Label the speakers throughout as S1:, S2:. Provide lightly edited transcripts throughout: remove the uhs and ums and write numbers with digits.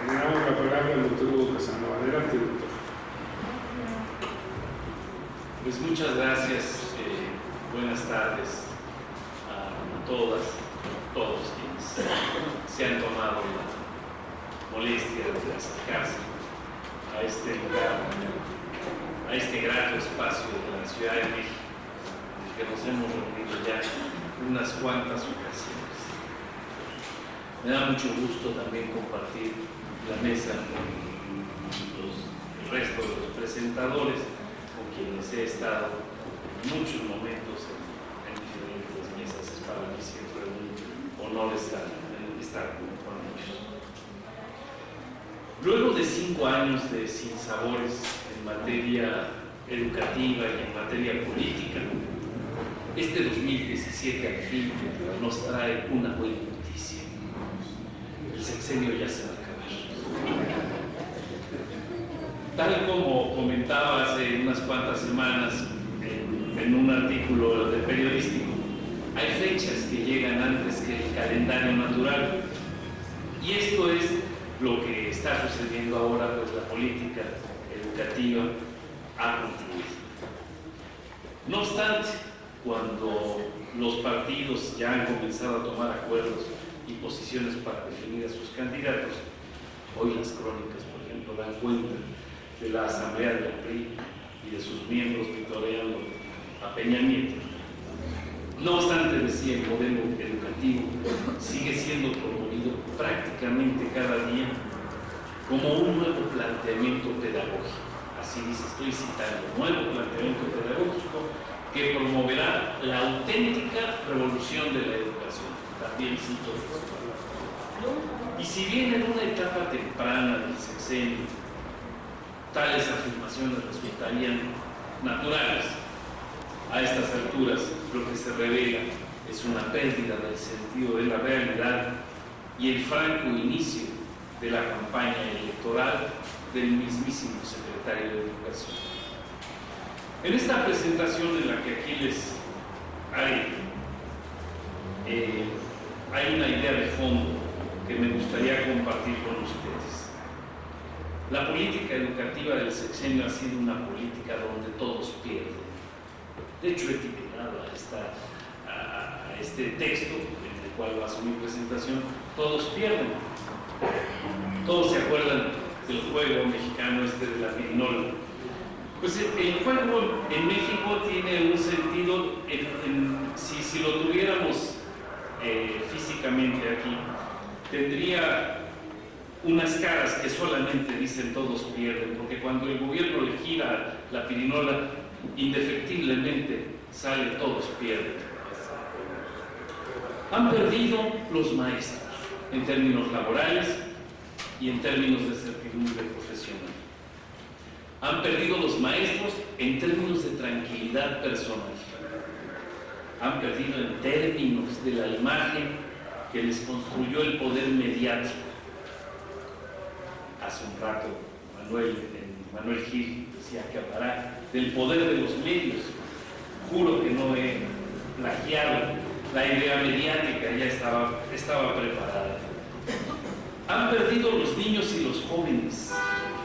S1: Le damos la palabra al doctor Hugo Casanova. Adelante, doctor.
S2: Pues muchas gracias, buenas tardes a todas, a todos quienes se han tomado la molestia de acercarse a este lugar, a este grato espacio de la Ciudad de México, en el que nos hemos reunido ya unas cuantas ocasiones. Me da mucho gusto también compartir la mesa con el resto de los presentadores, con quienes he estado en muchos momentos en diferentes mesas. Es para mí siempre un honor estar con ellos. Luego de 5 años de sinsabores en materia educativa y en materia política, este 2017 al fin nos trae una buena noticia. El sexenio ya se va a acabar. Tal como comentaba hace unas cuantas semanas en un artículo periodístico, hay fechas que llegan antes que el calendario natural, y esto es lo que está sucediendo ahora, pues la política educativa ha concluido. No obstante, cuando los partidos ya han comenzado a tomar acuerdos y posiciones para definir a sus candidatos, hoy las crónicas, por ejemplo, dan cuenta de la asamblea del PRI y de sus miembros vitoreando a Peña Nieto. No obstante, decía, el modelo educativo sigue siendo promovido prácticamente cada día como un nuevo planteamiento pedagógico. Así dice, estoy citando, nuevo planteamiento pedagógico que promoverá la auténtica revolución de la educación. También cito esto. Y si bien en una etapa temprana del sexenio tales afirmaciones resultarían naturales, a estas alturas lo que se revela es una pérdida del sentido de la realidad y el franco inicio de la campaña electoral del mismísimo secretario de Educación. En esta presentación en la que aquí les haré, hay una idea de fondo que me gustaría compartir con ustedes. La política educativa del sexenio ha sido una política donde todos pierden. De hecho, he titulado a este texto, en el cual basa mi presentación, Todos pierden. Todos se acuerdan del juego mexicano de la pirinola. Pues el juego en México tiene un sentido, si lo tuviéramos físicamente aquí, tendría unas caras que solamente dicen todos pierden, porque cuando el gobierno le gira la pirinola, indefectiblemente sale todos pierden. Han perdido los maestros en términos laborales y en términos de certidumbre profesional. Han perdido los maestros en términos de tranquilidad personal. Han perdido en términos de la imagen que les construyó el poder mediático. Hace un rato Manuel Gil decía que hablará del poder de los medios. Juro que no he plagiado, la idea mediática ya estaba preparada. Han perdido los niños y los jóvenes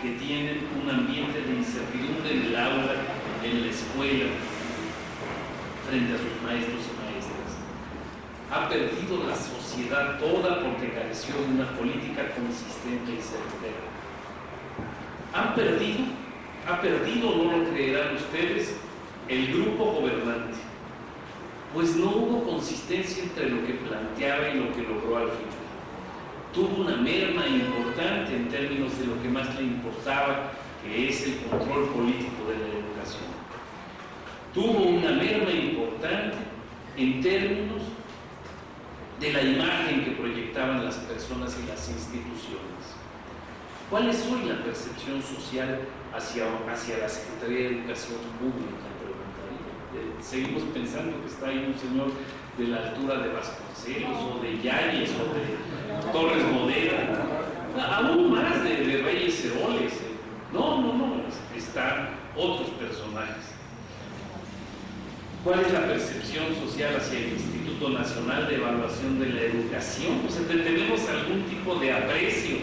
S2: que tienen un ambiente de incertidumbre en el aula, en la escuela, frente a sus maestros y maestras. Ha perdido la sociedad toda porque careció de una política consistente y certera. Ha perdido, no lo creerán ustedes, el grupo gobernante, pues no hubo consistencia entre lo que planteaba y lo que logró al final. Tuvo una merma importante en términos de lo que más le importaba, que es el control político de la educación. Tuvo una merma importante en términos de la imagen que proyectaban las personas y las instituciones. ¿Cuál es hoy la percepción social hacia la Secretaría de Educación Pública? Seguimos pensando que está ahí un señor de la altura de Vasconcelos o de Yáñez o de Torres Modera, aún más de Reyes Heroles. No, están otros personajes. ¿Cuál es la percepción social hacia el Instituto Nacional de Evaluación de la Educación? O sea, tenemos algún tipo de aprecio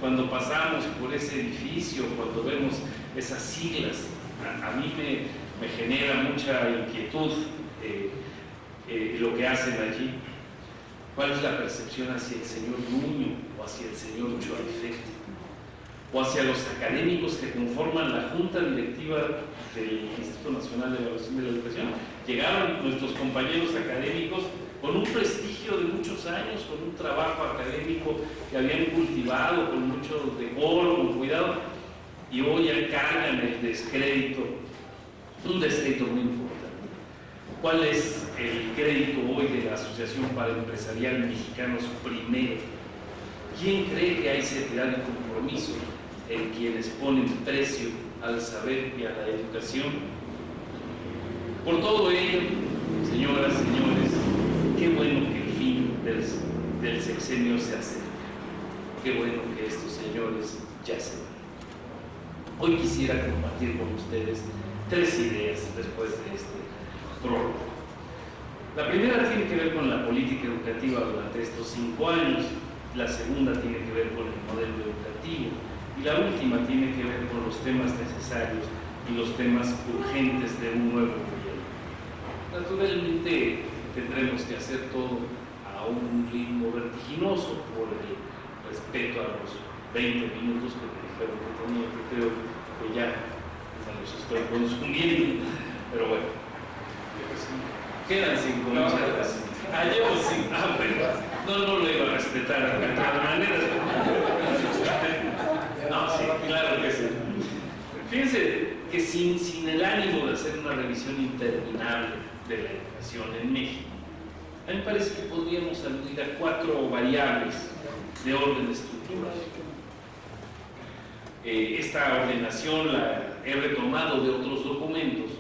S2: cuando pasamos por ese edificio, cuando vemos esas siglas, a mí me genera mucha inquietud lo que hacen allí. ¿Cuál es la percepción hacia el señor Nuño o hacia el señor Choaifete? O hacia los académicos que conforman la Junta Directiva del Instituto Nacional de Evaluación de la Educación. Llegaron nuestros compañeros académicos con un prestigio de muchos años, con un trabajo académico que habían cultivado con mucho decoro, con cuidado, y hoy ya cargan el descrédito, un descrédito muy importante. ¿Cuál es el crédito hoy de la Asociación Paraempresarial Mexicanos Primero? ¿Quién cree que hay seriedad y compromiso en quienes ponen precio al saber y a la educación? Por todo ello, señoras, señores, qué bueno que el fin del sexenio se acerca. Qué bueno que estos señores ya se van. Hoy quisiera compartir con ustedes 3 ideas después de este prólogo. La primera tiene que ver con la política educativa durante estos 5 años, la segunda tiene que ver con el modelo educativo y la última tiene que ver con los temas necesarios y los temas urgentes de un nuevo gobierno. Naturalmente tendremos que hacer todo a un ritmo vertiginoso por el respeto a los 20 minutos que me dijeron que tenía, que creo que ya me los estoy consumiendo, pero bueno. Quedan 5 minutos. Llevo 5. Bueno, no lo iba a respetar de todas maneras. No, sí, claro que sí. Fíjense que sin el ánimo de hacer una revisión interminable de la educación en México, a mí me parece que podríamos aludir a 4 variables de orden estructural. Esta ordenación la he retomado de otros documentos,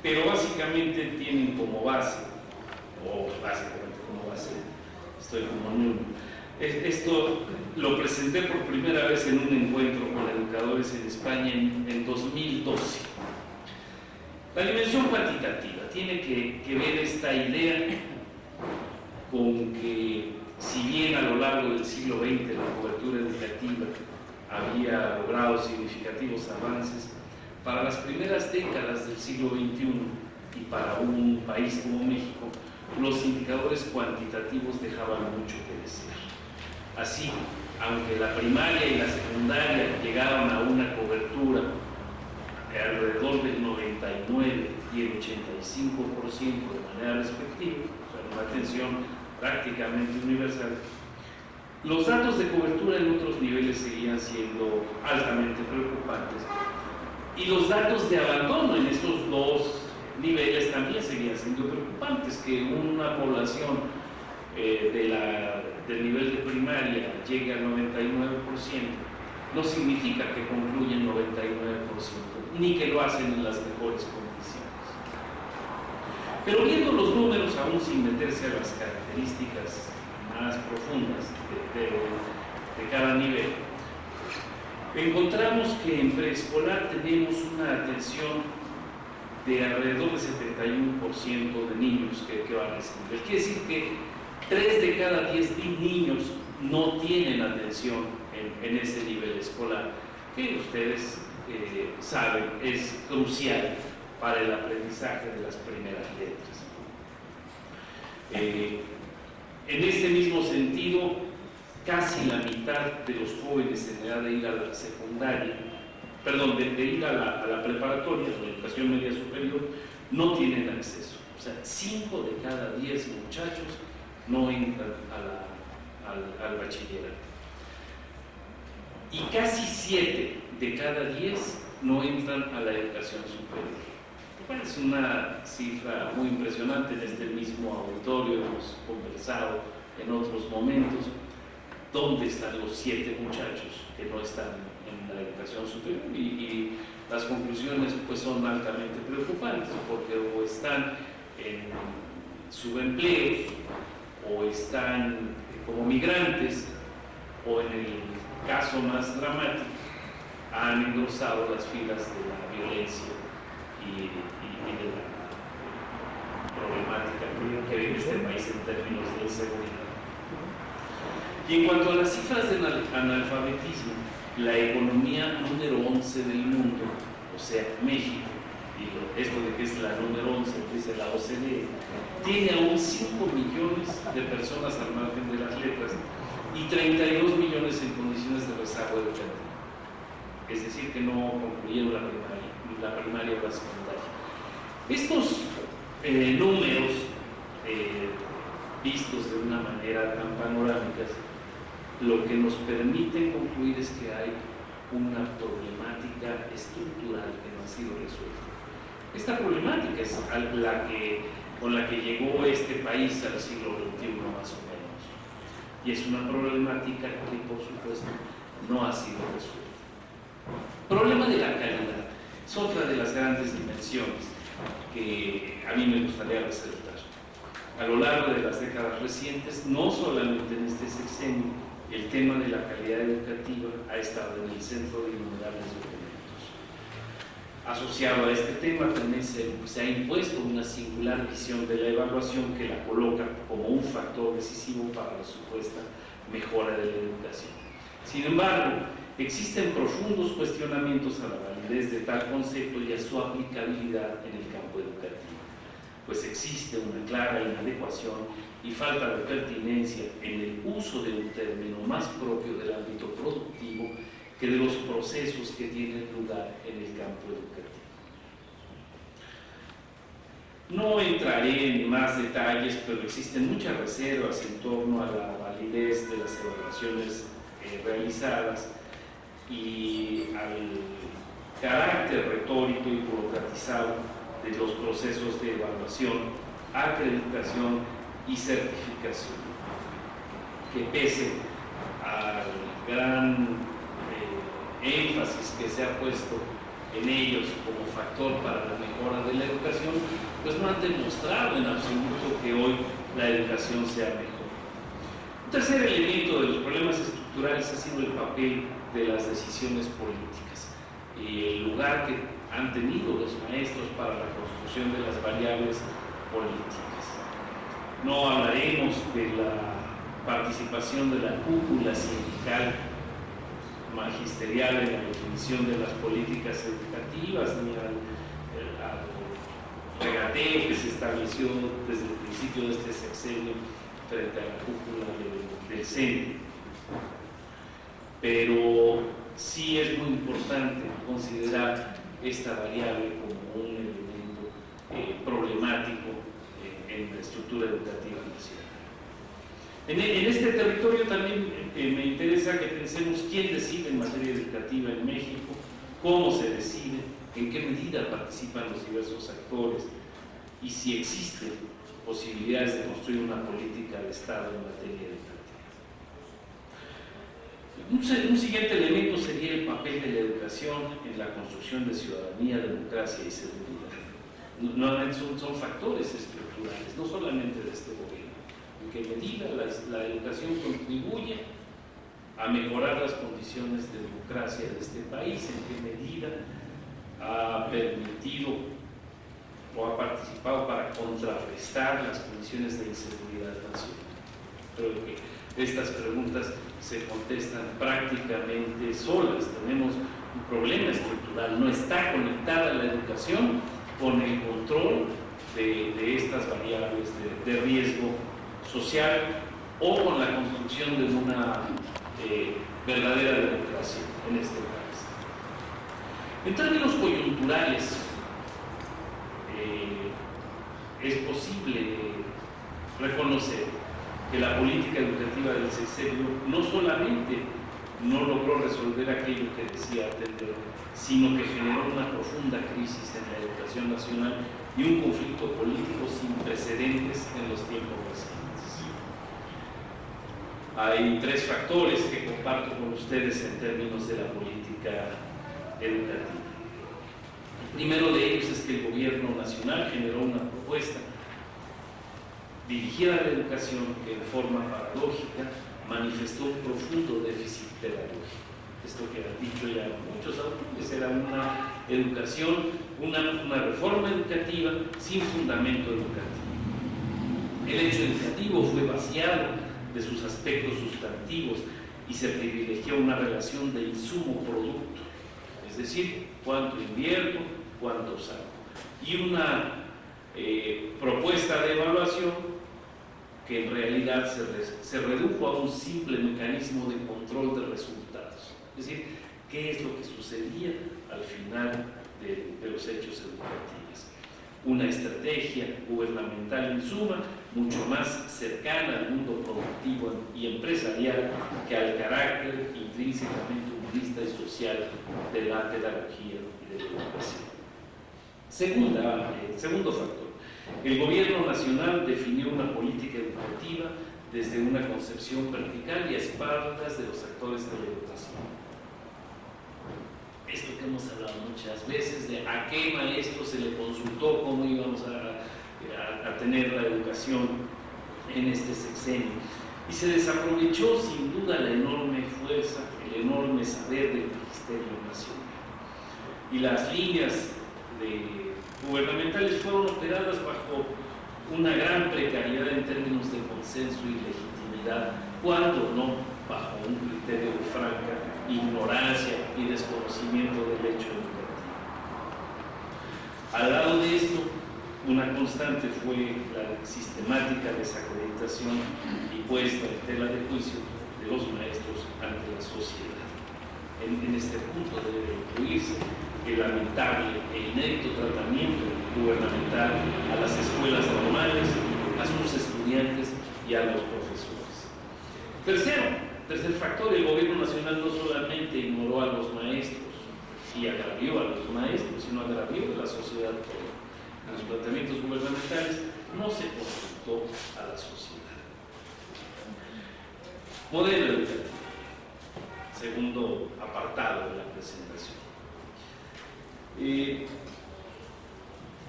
S2: pero básicamente tienen como base, estoy como nulo. Esto lo presenté por primera vez en un encuentro con educadores en España en 2012. La dimensión cuantitativa tiene que ver esta idea con que, si bien a lo largo del siglo XX la cobertura educativa había logrado significativos avances, para las primeras décadas del siglo XXI y para un país como México, los indicadores cuantitativos dejaban mucho que desear. Así, aunque la primaria y la secundaria llegaban a una cobertura de alrededor del 99 y el 85% de manera respectiva, o sea, una atención prácticamente universal, los datos de cobertura en otros niveles seguían siendo altamente preocupantes y los datos de abandono en estos 2 niveles también seguían siendo preocupantes. Que una población del nivel de primaria llegue al 99% no significa que concluya el 99%, ni que lo hacen en las mejores condiciones. Pero viendo los números, aún sin meterse a las características más profundas de cada nivel, encontramos que en preescolar tenemos una atención de alrededor del 71% de niños que van a ese nivel. Quiere decir que 3 de cada 10 niños no tienen atención en ese nivel escolar, que ustedes saben es crucial para el aprendizaje de las primeras letras. En este mismo sentido, casi la mitad de los jóvenes en edad de ir a la secundaria, de ir a la preparatoria, a la educación media superior, no tienen acceso. O sea, 5 de cada 10 muchachos no entran al bachillerato. Y casi 7 de cada 10 no entran a la educación superior. Es una cifra muy impresionante. En este mismo auditorio hemos conversado en otros momentos. ¿Dónde están los 7 muchachos que no están en la educación superior? Y las conclusiones pues son altamente preocupantes, porque o están en subempleos, o están como migrantes, o en el caso más dramático, han engrosado las filas de la violencia y de la problemática que vive este país en términos de inseguridad. Y en cuanto a las cifras de analfabetismo, la economía número 11 del mundo, o sea, México, y esto de que es la número 11, dice la OCDE, tiene aún 5 millones de personas al margen de las letras y 32 millones en condiciones de rezago educativo. Es decir, que no concluyeron la primaria o la secundaria. Estos números, vistos de una manera tan panorámica, lo que nos permite concluir es que hay una problemática estructural que no ha sido resuelta. Esta problemática es con la que llegó este país al siglo XXI más o menos, y es una problemática que por supuesto no ha sido resuelta. El problema de la calidad es otra de las grandes dimensiones que a mí me gustaría resaltar. A lo largo de las décadas recientes, no solamente en este sexenio, el tema de la calidad educativa ha estado en el centro de innumerables documentos. Asociado a este tema también se ha impuesto una singular visión de la evaluación que la coloca como un factor decisivo para la supuesta mejora de la educación. Sin embargo, existen profundos cuestionamientos a la validez de tal concepto y a su aplicabilidad en el campo educativo, pues existe una clara inadecuación y falta de pertinencia en el uso de un término más propio del ámbito productivo que de los procesos que tienen lugar en el campo educativo. No entraré en más detalles, pero existen muchas reservas en torno a la validez de las evaluaciones realizadas y al carácter retórico y burocratizado de los procesos de evaluación, acreditación y certificación, que pese al gran énfasis que se ha puesto en ellos como factor para la mejora de la educación, pues no han demostrado en absoluto que hoy la educación sea mejor. Un tercer elemento de los problemas estructurales ha sido el papel de las decisiones políticas y el lugar que han tenido los maestros para la construcción de las variables políticas. No hablaremos de la participación de la cúpula sindical magisterial en la definición de las políticas educativas, ni al regateo que se estableció desde el principio de este sexenio frente a la cúpula del CENTE. Pero sí es muy importante considerar esta variable como un elemento problemático en la estructura educativa nacional. En este territorio también me interesa que pensemos quién decide en materia educativa en México, cómo se decide, en qué medida participan los diversos actores y si existen posibilidades de construir una política de Estado en materia educativa. Un siguiente elemento sería el papel de la educación en la construcción de ciudadanía, democracia y seguridad. Son factores estructurales, no solamente de este gobierno. En qué medida la educación contribuye a mejorar las condiciones de democracia de este país, en qué medida ha permitido o ha participado para contrarrestar las condiciones de inseguridad nacional. Creo que estas preguntas se contestan prácticamente solas. Tenemos un problema estructural, no está conectada la educación con el control de estas variables de riesgo social o con la construcción de una verdadera democracia en este país. En términos coyunturales, es posible reconocer que la política educativa del sexenio no solamente no logró resolver aquello que decía atender, sino que generó una profunda crisis en la educación nacional y un conflicto político sin precedentes en los tiempos recientes. Hay tres factores que comparto con ustedes en términos de la política educativa. El primero de ellos es que el gobierno nacional generó una propuesta dirigida a la educación que en forma paradójica manifestó un profundo déficit pedagógico. Esto que han dicho ya muchos autores, era una educación, una reforma educativa sin fundamento educativo. El hecho educativo fue vaciado de sus aspectos sustantivos y se privilegia una relación de insumo-producto, es decir, cuánto invierto, cuánto saco, y una propuesta de evaluación que en realidad se redujo a un simple mecanismo de control de resultados, es decir, qué es lo que sucedía al final de los hechos educativos. Una estrategia gubernamental en suma mucho más cercana al mundo productivo y empresarial que al carácter intrínsecamente humanista y social de la pedagogía y de la educación. Segundo factor, el gobierno nacional definió una política educativa desde una concepción vertical y a espaldas de los actores de la educación. Esto que hemos hablado muchas veces, de a qué maestro se le consultó cómo íbamos a tener la educación en este sexenio. Y se desaprovechó sin duda la enorme fuerza, el enorme saber del Ministerio Nacional. Y las líneas gubernamentales fueron operadas bajo una gran precariedad en términos de consenso y legitimidad, cuando no bajo un criterio de franca ignorancia y desconocimiento del hecho educativo. Al lado de esto, una constante fue la sistemática desacreditación y puesta en tela de juicio de los maestros ante la sociedad. En este punto debe incluirse el lamentable e inédito tratamiento gubernamental a las escuelas normales, a sus estudiantes y a los profesores. Tercer factor, el gobierno nacional no solamente ignoró a los maestros y agravió a los maestros, sino agravió a la sociedad toda. En los planteamientos gubernamentales no se consultó a la sociedad. Modelo educativo, segundo apartado de la presentación.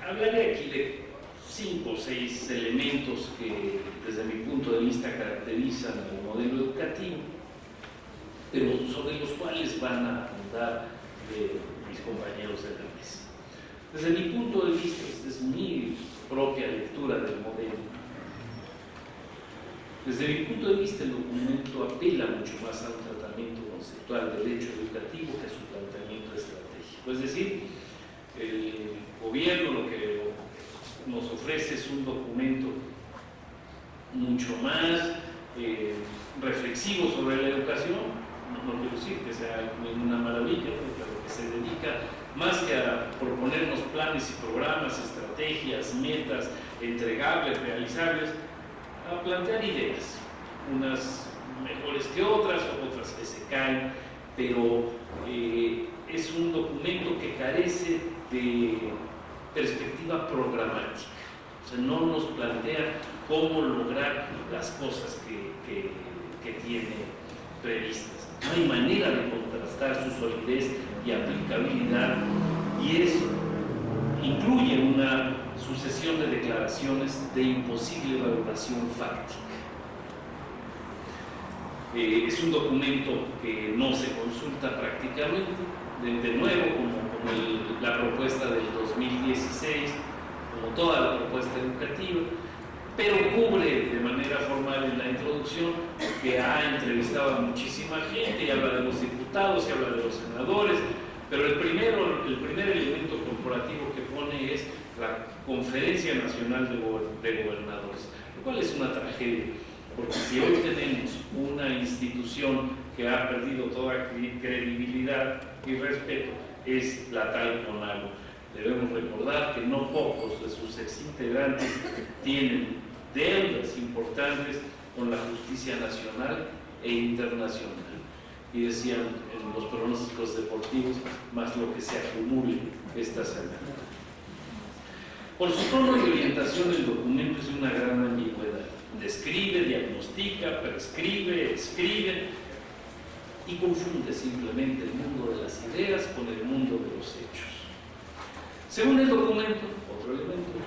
S2: Hablaré aquí de 5 o 6 elementos que desde mi punto de vista caracterizan el modelo educativo, pero sobre los cuales van a abundar mis compañeros de la mesa. Desde mi punto de vista, esta es mi propia lectura del modelo. Desde mi punto de vista, el documento apela mucho más a un tratamiento conceptual del hecho educativo que a su planteamiento estratégico. Es decir, el gobierno lo que nos ofrece es un documento mucho más reflexivo sobre la educación. No quiero decir que sea una maravilla, pero que se dedica más que a proponernos planes y programas, estrategias, metas entregables, realizables, a plantear ideas, unas mejores que otras, otras que se caen, pero es un documento que carece de perspectiva programática. O sea, no nos plantea cómo lograr las cosas que tiene previstas. No hay manera de contrastar su solidez y aplicabilidad, y eso incluye una sucesión de declaraciones de imposible valoración fáctica. Es un documento que no se consulta prácticamente, de nuevo, como la propuesta del 2016, como toda la propuesta educativa, pero cubre de manera formal en la introducción que ha entrevistado a muchísima gente y habla de los diputados y habla de los senadores, pero el primer elemento corporativo que pone es la Conferencia Nacional de Gobernadores, lo cual es una tragedia, porque si hoy tenemos una institución que ha perdido toda credibilidad y respeto, es la tal CONAGO. Debemos recordar que no pocos de sus exintegrantes tienen deudas importantes con la justicia nacional e internacional. Y decían en los pronósticos deportivos, más lo que se acumule esta semana. Por su tono y orientación, el documento es de una gran ambigüedad. Describe, diagnostica, prescribe, escribe y confunde simplemente el mundo de las ideas con el mundo de los hechos. Según el documento, otro elemento,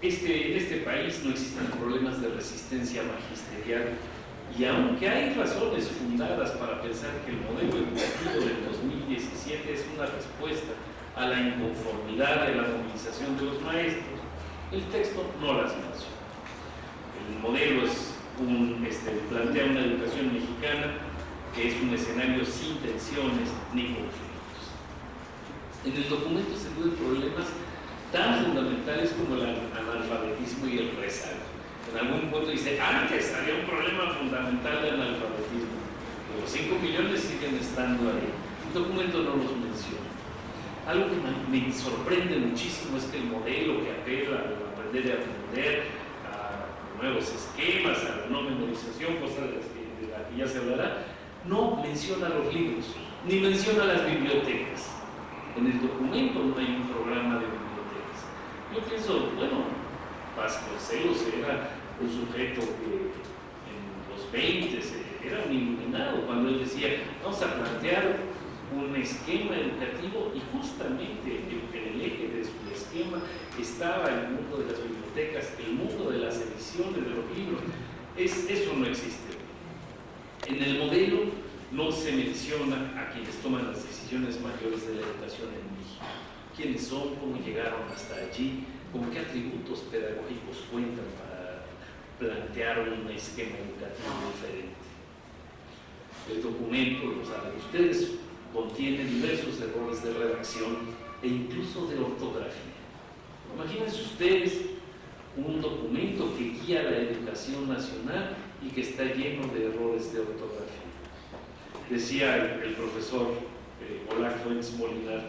S2: en este país no existen problemas de resistencia magisterial, y aunque hay razones fundadas para pensar que el modelo educativo del 2017 es una respuesta a la inconformidad de la movilización de los maestros, el texto no las menciona. El modelo es plantea una educación mexicana que es un escenario sin tensiones ni conflictos. En el documento se ven problemas tan fundamentales como el analfabetismo y el rezago. En algún punto dice, antes había un problema fundamental de analfabetismo, pero los 5 millones siguen estando ahí. El documento no los menciona. Algo que me sorprende muchísimo es que el modelo que apela a aprender y aprender, a nuevos esquemas, a la no memorización, cosas de la que ya se hablará, no menciona los libros, ni menciona las bibliotecas. En el documento no hay un programa de bibliotecas. Yo pienso, bueno, Vasconcelos era un sujeto que en los 20 era un iluminado cuando él decía, vamos a plantear un esquema educativo, y justamente en el eje de su esquema estaba el mundo de las bibliotecas, el mundo de las ediciones de los libros. Eso no existe. En el modelo no se menciona a quienes toman las decisiones mayores de la educación en México. ¿Quiénes son? ¿Cómo llegaron hasta allí? ¿Con qué atributos pedagógicos cuentan para plantear un esquema educativo diferente? El documento, lo saben ustedes, contiene diversos errores de redacción e incluso de ortografía. Imagínense ustedes un documento que guía la educación nacional y que está lleno de errores de ortografía. Decía el profesor Olac Fuentes Molinar,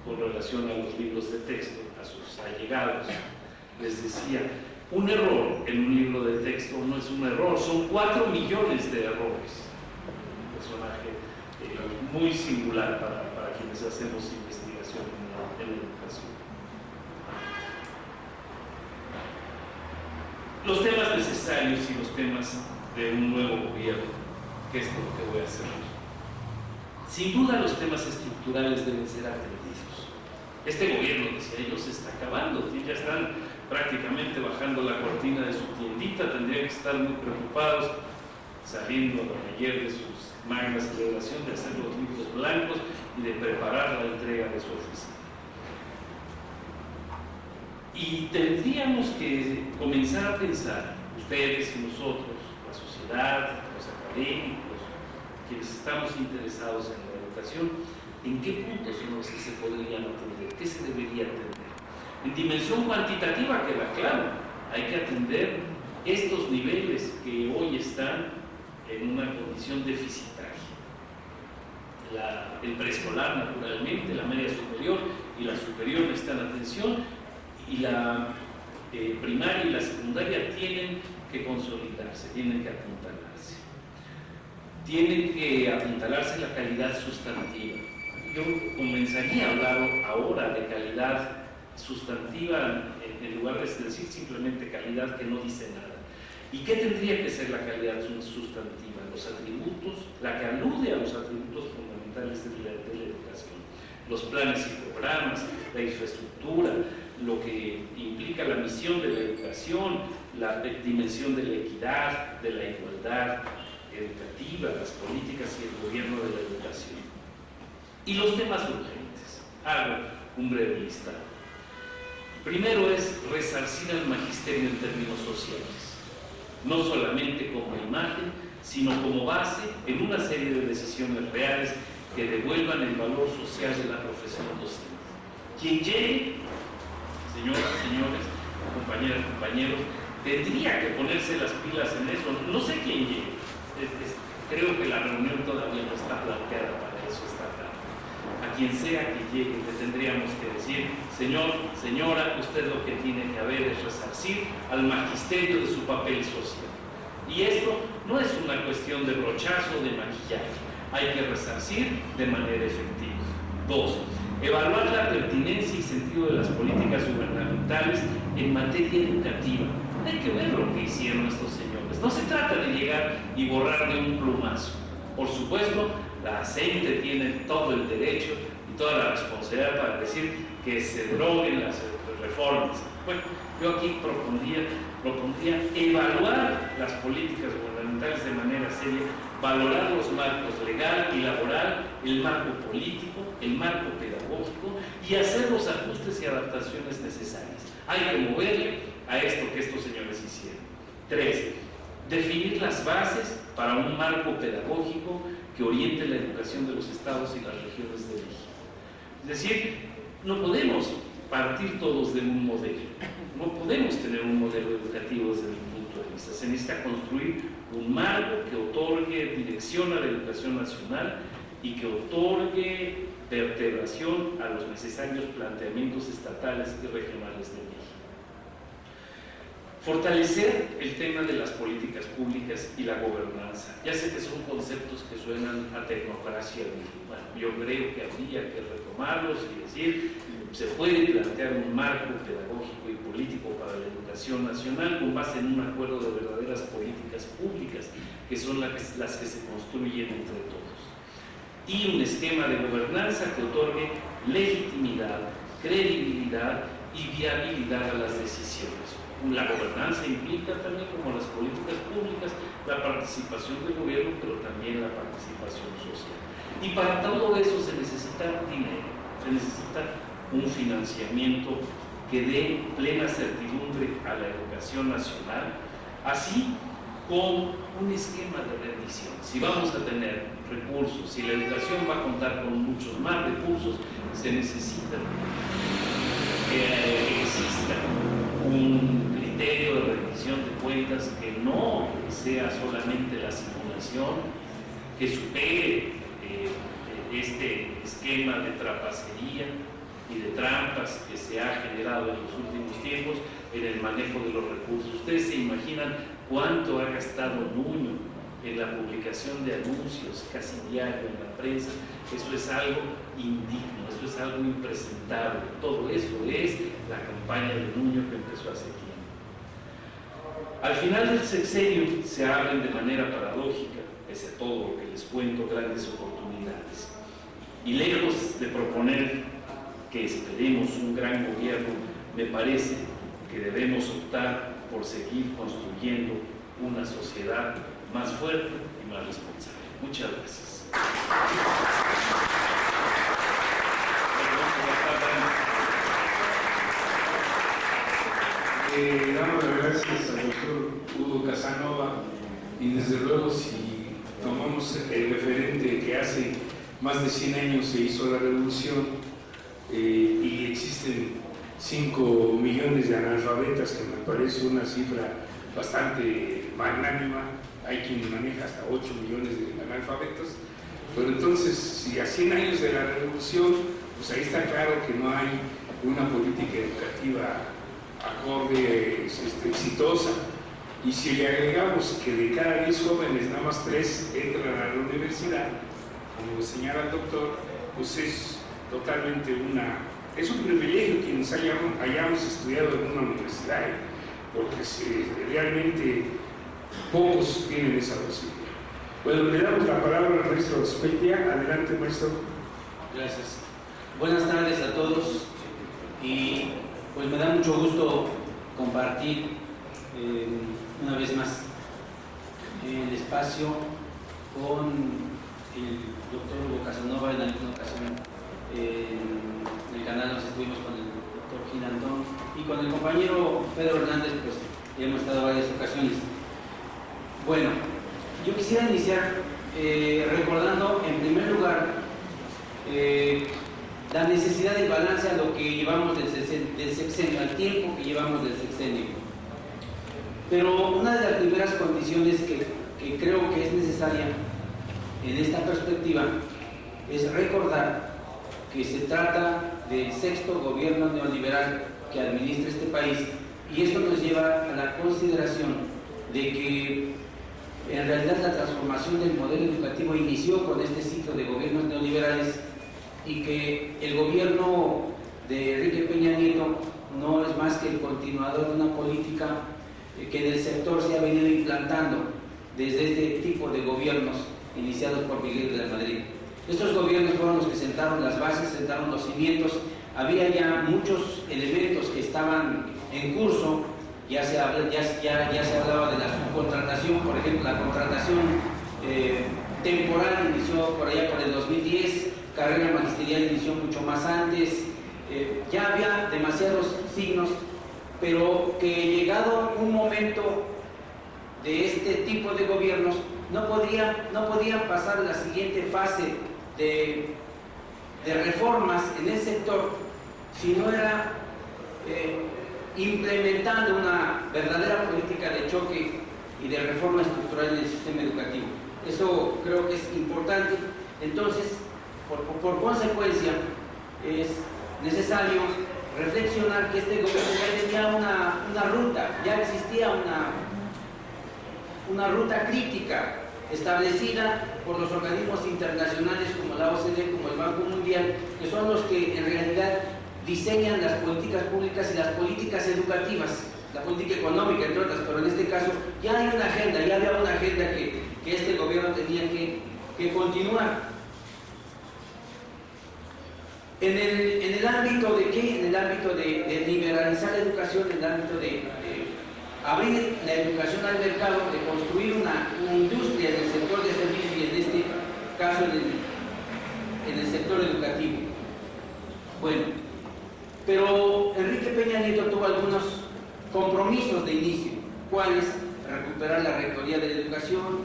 S2: con relación a los libros de texto, a sus allegados, les decía, un error en un libro de texto no es un error, son 4 millones de errores. Un personaje muy singular para quienes hacemos investigación en la educación. Los temas necesarios y los temas de un nuevo gobierno, que es lo que voy a hacer. Sin duda los temas estructurales deben ser atendidos. Este gobierno, decía yo, se está acabando, ya están prácticamente bajando la cortina de su tiendita, tendrían que estar muy preocupados, saliendo ayer de sus magna celebración, de hacer los libros blancos y de preparar la entrega de su oficina. Y tendríamos que comenzar a pensar, ustedes y nosotros, la sociedad, los académicos, quienes estamos interesados en la educación, en qué puntos son los que se podrían atender, qué se debería atender. En dimensión cuantitativa queda claro, hay que atender estos niveles que hoy están en una condición deficitaria. El preescolar, naturalmente, la media superior y la superior necesitan atención, y la primaria y la secundaria tienen que consolidarse, tienen que apuntalarse. Tienen que apuntalarse la calidad sustantiva. Yo comenzaría a hablar ahora de calidad sustantiva en lugar de decir simplemente calidad que no dice nada. ¿Y qué tendría que ser la calidad sustantiva? Los atributos, la que alude a los atributos fundamentales de la educación, los planes y programas, la infraestructura, lo que implica la misión de la educación, la dimensión de la equidad, de la igualdad educativa, las políticas y el gobierno de la educación. Y los temas urgentes. Hago un breve listado. Primero es resarcir al magisterio en términos sociales, no solamente como imagen, sino como base en una serie de decisiones reales que devuelvan el valor social de la profesión docente. Quien llegue, señoras, señores, compañeras, compañeros, tendría que ponerse las pilas en eso. No sé quién llegue. Creo que la reunión todavía no está planteada para eso esta tarde. A quien sea que llegue, le tendríamos que decir, señor, señora, usted lo que tiene que haber es resarcir al magisterio de su papel social. Y esto no es una cuestión de brochazo, de maquillaje. Hay que resarcir de manera efectiva. 2. Evaluar la pertinencia y sentido de las políticas gubernamentales en materia educativa. Hay que ver lo que hicieron estos señores. No se trata de llegar y borrar de un plumazo. Por supuesto, la CENTE tiene todo el derecho y toda la responsabilidad para decir que se deroguen las reformas. Bueno, yo aquí propondría evaluar las políticas gubernamentales de manera seria, valorar los marcos legal y laboral, el marco político, el marco pedagógico y hacer los ajustes y adaptaciones necesarias. Hay que moverle a esto que estos señores hicieron. 3. definir las bases para un marco pedagógico que oriente la educación de los estados y las regiones de México. Es decir, no podemos partir todos de un modelo, no podemos tener un modelo educativo desde mi punto de vista. Se necesita construir un marco que otorgue dirección a la educación nacional y que otorgue vertebración a los necesarios planteamientos estatales y regionales de México. Fortalecer el tema de las políticas públicas y la gobernanza. Ya sé que son conceptos que suenan a tecnocracia. Bueno, yo creo que habría que retomarlos y decir, se puede plantear un marco pedagógico y político para la educación nacional con base en un acuerdo de verdaderas políticas públicas, que son las que se construyen entre todos. Y un esquema de gobernanza que otorgue legitimidad, credibilidad y viabilidad a las decisiones. La gobernanza implica también, como las políticas públicas, la participación del gobierno, pero también la participación social. Y para todo eso se necesita dinero, se necesita un financiamiento que dé plena certidumbre a la educación nacional, así como un esquema de rendición. Si vamos a tener recursos, si la educación va a contar con muchos más recursos, se necesita que exista un criterio de rendición de cuentas que no sea solamente la simulación, que supere este esquema de trapacería y de trampas que se ha generado en los últimos tiempos en el manejo de los recursos. Ustedes se imaginan cuánto ha gastado Nuño en la publicación de anuncios casi diario en la prensa. Eso es algo indigno, eso es algo impresentable. Todo eso es la campaña de Nuño que empezó hace tiempo. Al final del sexenio se abren de manera paradójica, pese a todo lo que les cuento, grandes oportunidades. Y lejos de proponer que esperemos un gran gobierno, me parece que debemos optar por seguir construyendo una sociedad más fuerte y más responsable. Muchas gracias.
S1: Damos las gracias al doctor Hugo Casanova, y desde luego si tomamos el referente que hace más de 100 años se hizo la revolución, y existen 5 millones de analfabetas, que me parece una cifra bastante magnánima. Hay quien maneja hasta 8 millones de analfabetos, pero entonces si a 100 años de la revolución, pues ahí está claro que no hay una política educativa acorde, exitosa. Y si le agregamos que de cada 10 jóvenes nada más 3 entran a la universidad, como señala el doctor, pues es totalmente es un privilegio quienes hayamos estudiado en una universidad, porque realmente pocos tienen esa posibilidad. Bueno, le damos la palabra al maestro Speitia. Adelante, maestro.
S3: Gracias. Buenas tardes a todos, y pues me da mucho gusto compartir una vez más el espacio con el doctor Hugo Casanova. En alguna ocasión en el canal nos estuvimos con el doctor Girandón, y con el compañero Pedro Hernández pues hemos estado varias ocasiones. Bueno, yo quisiera iniciar recordando en primer lugar la necesidad de balance a lo que llevamos del sexenio, al tiempo que llevamos del sexenio. Pero una de las primeras condiciones que creo que es necesaria en esta perspectiva es recordar que se trata del 6º gobierno neoliberal que administra este país, y esto nos lleva a la consideración de que en realidad la transformación del modelo educativo inició con este ciclo de gobiernos neoliberales, y que el gobierno de Enrique Peña Nieto no es más que el continuador de una política que en el sector se ha venido implantando desde este tipo de gobiernos iniciados por Miguel de la Madrid. Estos gobiernos fueron los que sentaron las bases, sentaron los cimientos. Había ya muchos elementos que estaban en curso. Ya se hablaba de la subcontratación, por ejemplo, la contratación temporal inició por allá por el 2010, carrera magisterial inició mucho más antes. Ya había demasiados signos, pero que llegado un momento de este tipo de gobiernos no podían pasar a la siguiente fase de reformas en el sector si no era implementando una verdadera política de choque y de reforma estructural en el sistema educativo. Eso creo que es importante. Entonces, por consecuencia, es necesario reflexionar que este gobierno ya tenía una ruta, ya existía una ruta crítica establecida por los organismos internacionales como la OCDE, como el Banco Mundial, que son los que en realidad diseñan las políticas públicas y las políticas educativas, la política económica, entre otras, pero en este caso ya hay una agenda, ya había una agenda que este gobierno tenía que continuar. En el ámbito de qué? En el ámbito de liberalizar la educación, en el ámbito de abrir la educación al mercado, de construir una industria en el sector de servicios y en este caso en el sector educativo. Bueno, pero Enrique Peña Nieto tuvo algunos compromisos de inicio, cuáles: recuperar la rectoría de la educación,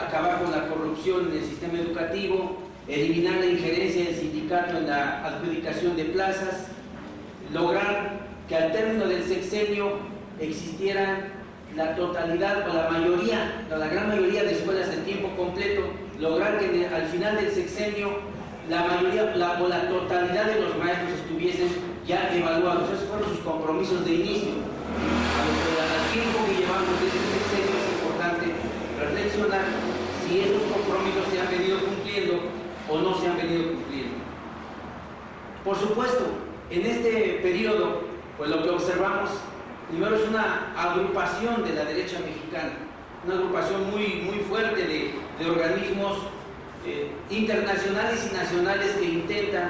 S3: acabar con la corrupción en el sistema educativo, eliminar la injerencia del sindicato en la adjudicación de plazas, lograr que al término del sexenio existieran la totalidad o la mayoría, la gran mayoría de escuelas de tiempo completo, lograr que al final del sexenio la mayoría o la totalidad de los maestros estuviesen ya evaluados. Esos fueron sus compromisos de inicio. Al tiempo que llevamos desde el sexenio es importante reflexionar si esos compromisos se han venido cumpliendo o no se han venido cumpliendo. Por supuesto, en este periodo, pues lo que observamos primero es una agrupación de la derecha mexicana, una agrupación muy fuerte de organismos internacionales y nacionales que intentan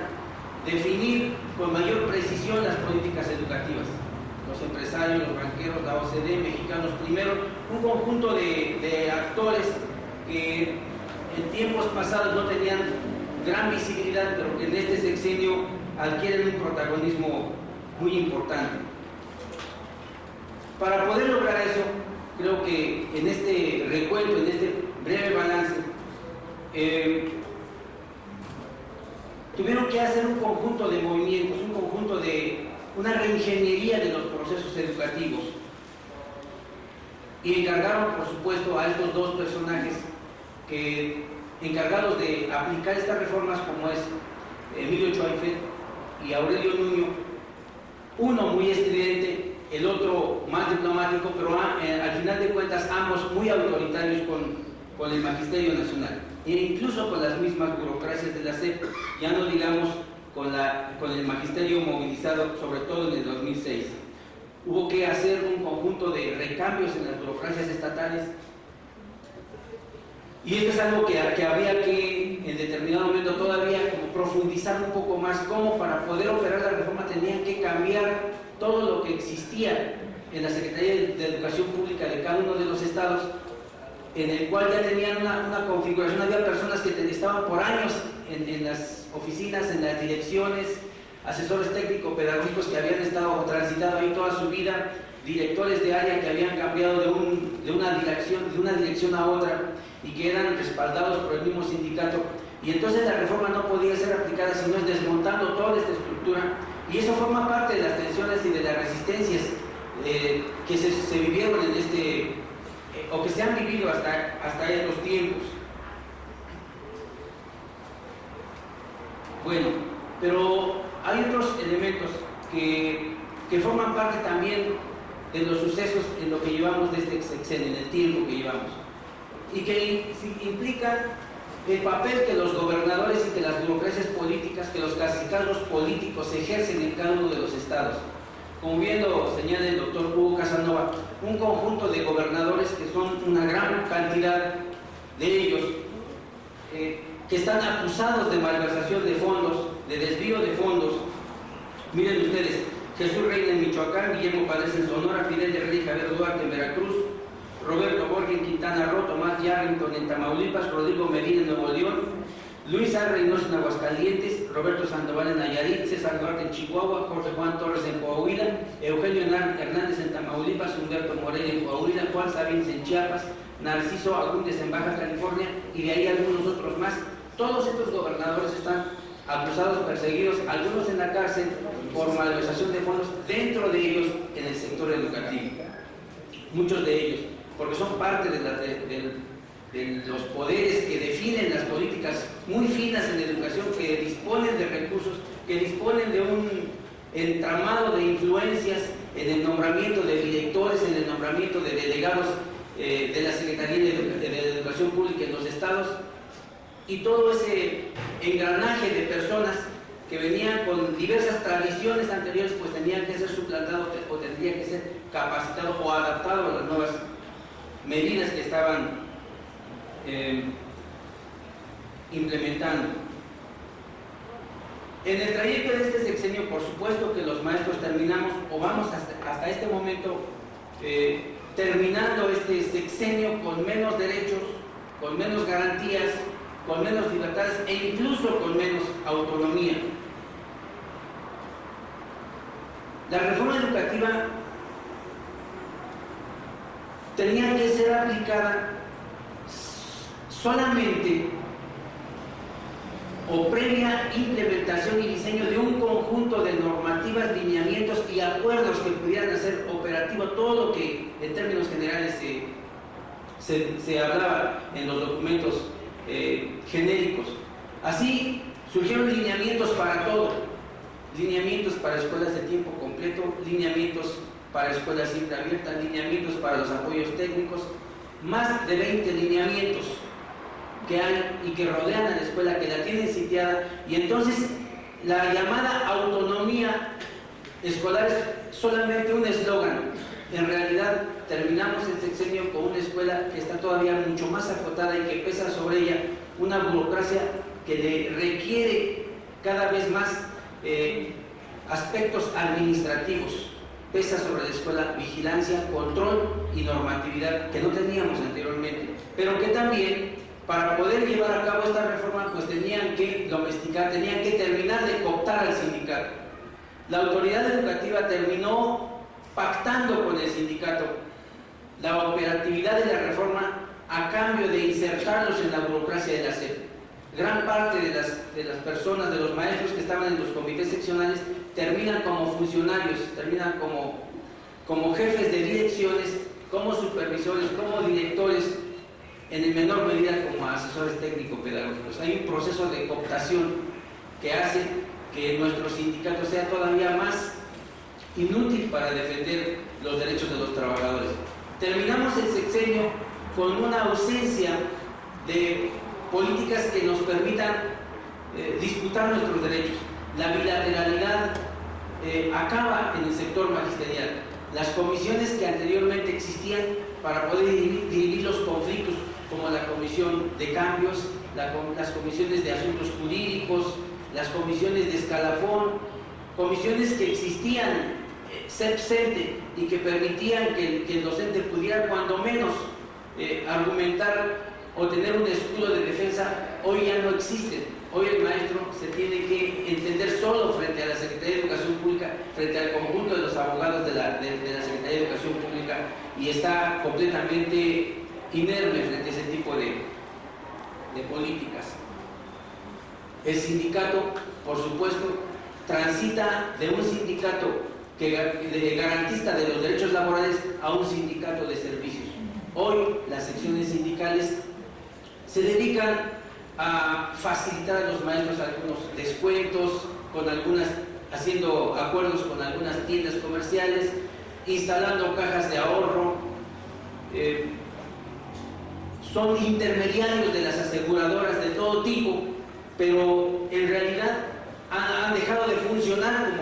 S3: definir con mayor precisión las políticas educativas. Los empresarios, los banqueros, la OCDE, Mexicanos Primero, un conjunto de actores que en tiempos pasados no tenían gran visibilidad, pero que en este sexenio adquieren un protagonismo muy importante. Para poder lograr eso, creo que en este recuento, en este breve balance, tuvieron que hacer un conjunto de movimientos, una reingeniería de los procesos educativos, y encargaron, por supuesto, a estos dos personajes encargados de aplicar estas reformas, como es Emilio Choifer y Aurelio Nuño, uno muy estridente, el otro más diplomático, pero al final de cuentas ambos muy autoritarios con el Magisterio Nacional e incluso con las mismas burocracias de la SEP, ya no digamos con el Magisterio movilizado, sobre todo en el 2006. Hubo que hacer un conjunto de recambios en las burocracias estatales, y esto es algo que había que en determinado momento todavía como profundizar un poco más, cómo para poder operar la reforma tenían que cambiar todo lo que existía en la Secretaría de Educación Pública de cada uno de los estados, en el cual ya tenían una configuración. Había personas que estaban por años en las oficinas, en las direcciones, asesores técnico-pedagógicos que habían estado transitando ahí toda su vida, directores de área que habían cambiado de una dirección a otra y que eran respaldados por el mismo sindicato. Y entonces la reforma no podía ser aplicada si no es desmontando toda esta estructura, y eso forma parte de las tensiones y de las resistencias que se vivieron o que se han vivido hasta estos tiempos. Bueno, pero hay otros elementos que forman parte también de los sucesos en lo que llevamos de este sexenio, en el tiempo que llevamos, y que implican el papel que los gobernadores y que las burocracias políticas, que los cacicazgos políticos ejercen en cada uno de los estados. Como bien lo señala el doctor Hugo Casanova, un conjunto de gobernadores que son una gran cantidad de ellos, que están acusados de malversación de fondos, de desvío de fondos. Miren ustedes: Jesús Reina en Michoacán, Guillermo Párez en Sonora, Fidel de Rey Javier Duarte en Veracruz, Roberto Borges en Quintana Roo, Tomás Yarrington en Tamaulipas, Rodrigo Medina en Nuevo León, Luis A. Reynoso en Aguascalientes, Roberto Sandoval en Nayarit, César Duarte en Chihuahua, Jorge Juan Torres en Coahuila, Eugenio Hernández en Tamaulipas, Humberto Moreira en Coahuila, Juan Sabines en Chiapas, Narciso Agúndez en Baja California y de ahí algunos otros más. Todos estos gobernadores están acusados, perseguidos, algunos en la cárcel por malversación de fondos, dentro de ellos en el sector educativo. Muchos de ellos, porque son parte de los poderes que definen las políticas muy finas en educación, que disponen de recursos, que disponen de un entramado de influencias en el nombramiento de directores, en el nombramiento de delegados de la Secretaría de Educación Pública en los estados, y todo ese engranaje de personas que venían con diversas tradiciones anteriores, pues tenían que ser suplantados o tendrían que ser capacitados o adaptados a las nuevas medidas que estaban implementando. En el trayecto de este sexenio, por supuesto que los maestros terminamos, o vamos hasta este momento terminando este sexenio con menos derechos, con menos garantías, con menos libertades e incluso con menos autonomía. La reforma educativa tenía que ser aplicada solamente o previa implementación y diseño de un conjunto de normativas, lineamientos y acuerdos que pudieran hacer operativo todo lo que en términos generales se hablaba en los documentos genéricos. Así surgieron lineamientos para todo, lineamientos para escuelas de tiempo completo, lineamientos para escuelas siempre abiertas, lineamientos para los apoyos técnicos, más de 20 lineamientos que hay y que rodean a la escuela, que la tienen sitiada, y entonces la llamada autonomía escolar es solamente un eslogan. En realidad terminamos el sexenio con una escuela que está todavía mucho más acotada y que pesa sobre ella una burocracia que le requiere cada vez más aspectos administrativos. Pesa sobre la escuela vigilancia, control y normatividad que no teníamos anteriormente, pero que también para poder llevar a cabo esta reforma pues tenían que domesticar, tenían que terminar de cooptar al sindicato. La autoridad educativa terminó pactando con el sindicato la operatividad de la reforma a cambio de insertarlos en la burocracia de la SEP. Gran parte de las personas, de los maestros que estaban en los comités seccionales, terminan como funcionarios, terminan como jefes de direcciones, como supervisores, como directores, en menor medida como asesores técnico-pedagógicos. Hay un proceso de cooptación que hace que nuestro sindicato sea todavía más inútil para defender los derechos de los trabajadores. Terminamos el sexenio con una ausencia de políticas que nos permitan disputar nuestros derechos. La bilateralidad acaba en el sector magisterial. Las comisiones que anteriormente existían para poder dirimir los conflictos, como la comisión de cambios, las comisiones de asuntos jurídicos, las comisiones de escalafón, comisiones que existían CEP-CENTE y que permitían que el docente pudiera cuando menos argumentar o tener un escudo de defensa, hoy ya no existen. Hoy el maestro se tiene que entender solo frente a la Secretaría de Educación Pública, frente al conjunto de los abogados de la Secretaría de Educación Pública, y está completamente inerme frente a ese tipo de políticas. El sindicato, por supuesto, transita de un sindicato garantista de los derechos laborales a un sindicato de servicios. Hoy las secciones sindicales se dedican a facilitar a los maestros algunos descuentos, haciendo acuerdos con algunas tiendas comerciales, instalando cajas de ahorro, son intermediarios de las aseguradoras de todo tipo, pero en realidad han dejado de funcionar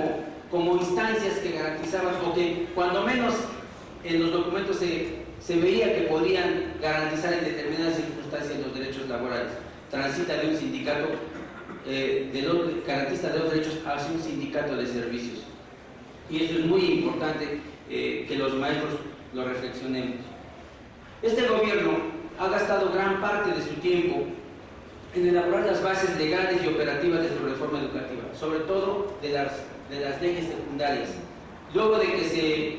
S3: como instancias que garantizaban, o que cuando menos en los documentos se veía que podían garantizar en determinadas circunstancias los derechos laborales. Transita de un sindicato garantista de los derechos hacia un sindicato de servicios. Y eso es muy importante que los maestros lo reflexionemos. Este gobierno ha gastado gran parte de su tiempo en elaborar las bases legales y operativas de su reforma educativa, sobre todo de las leyes secundarias. Luego de que se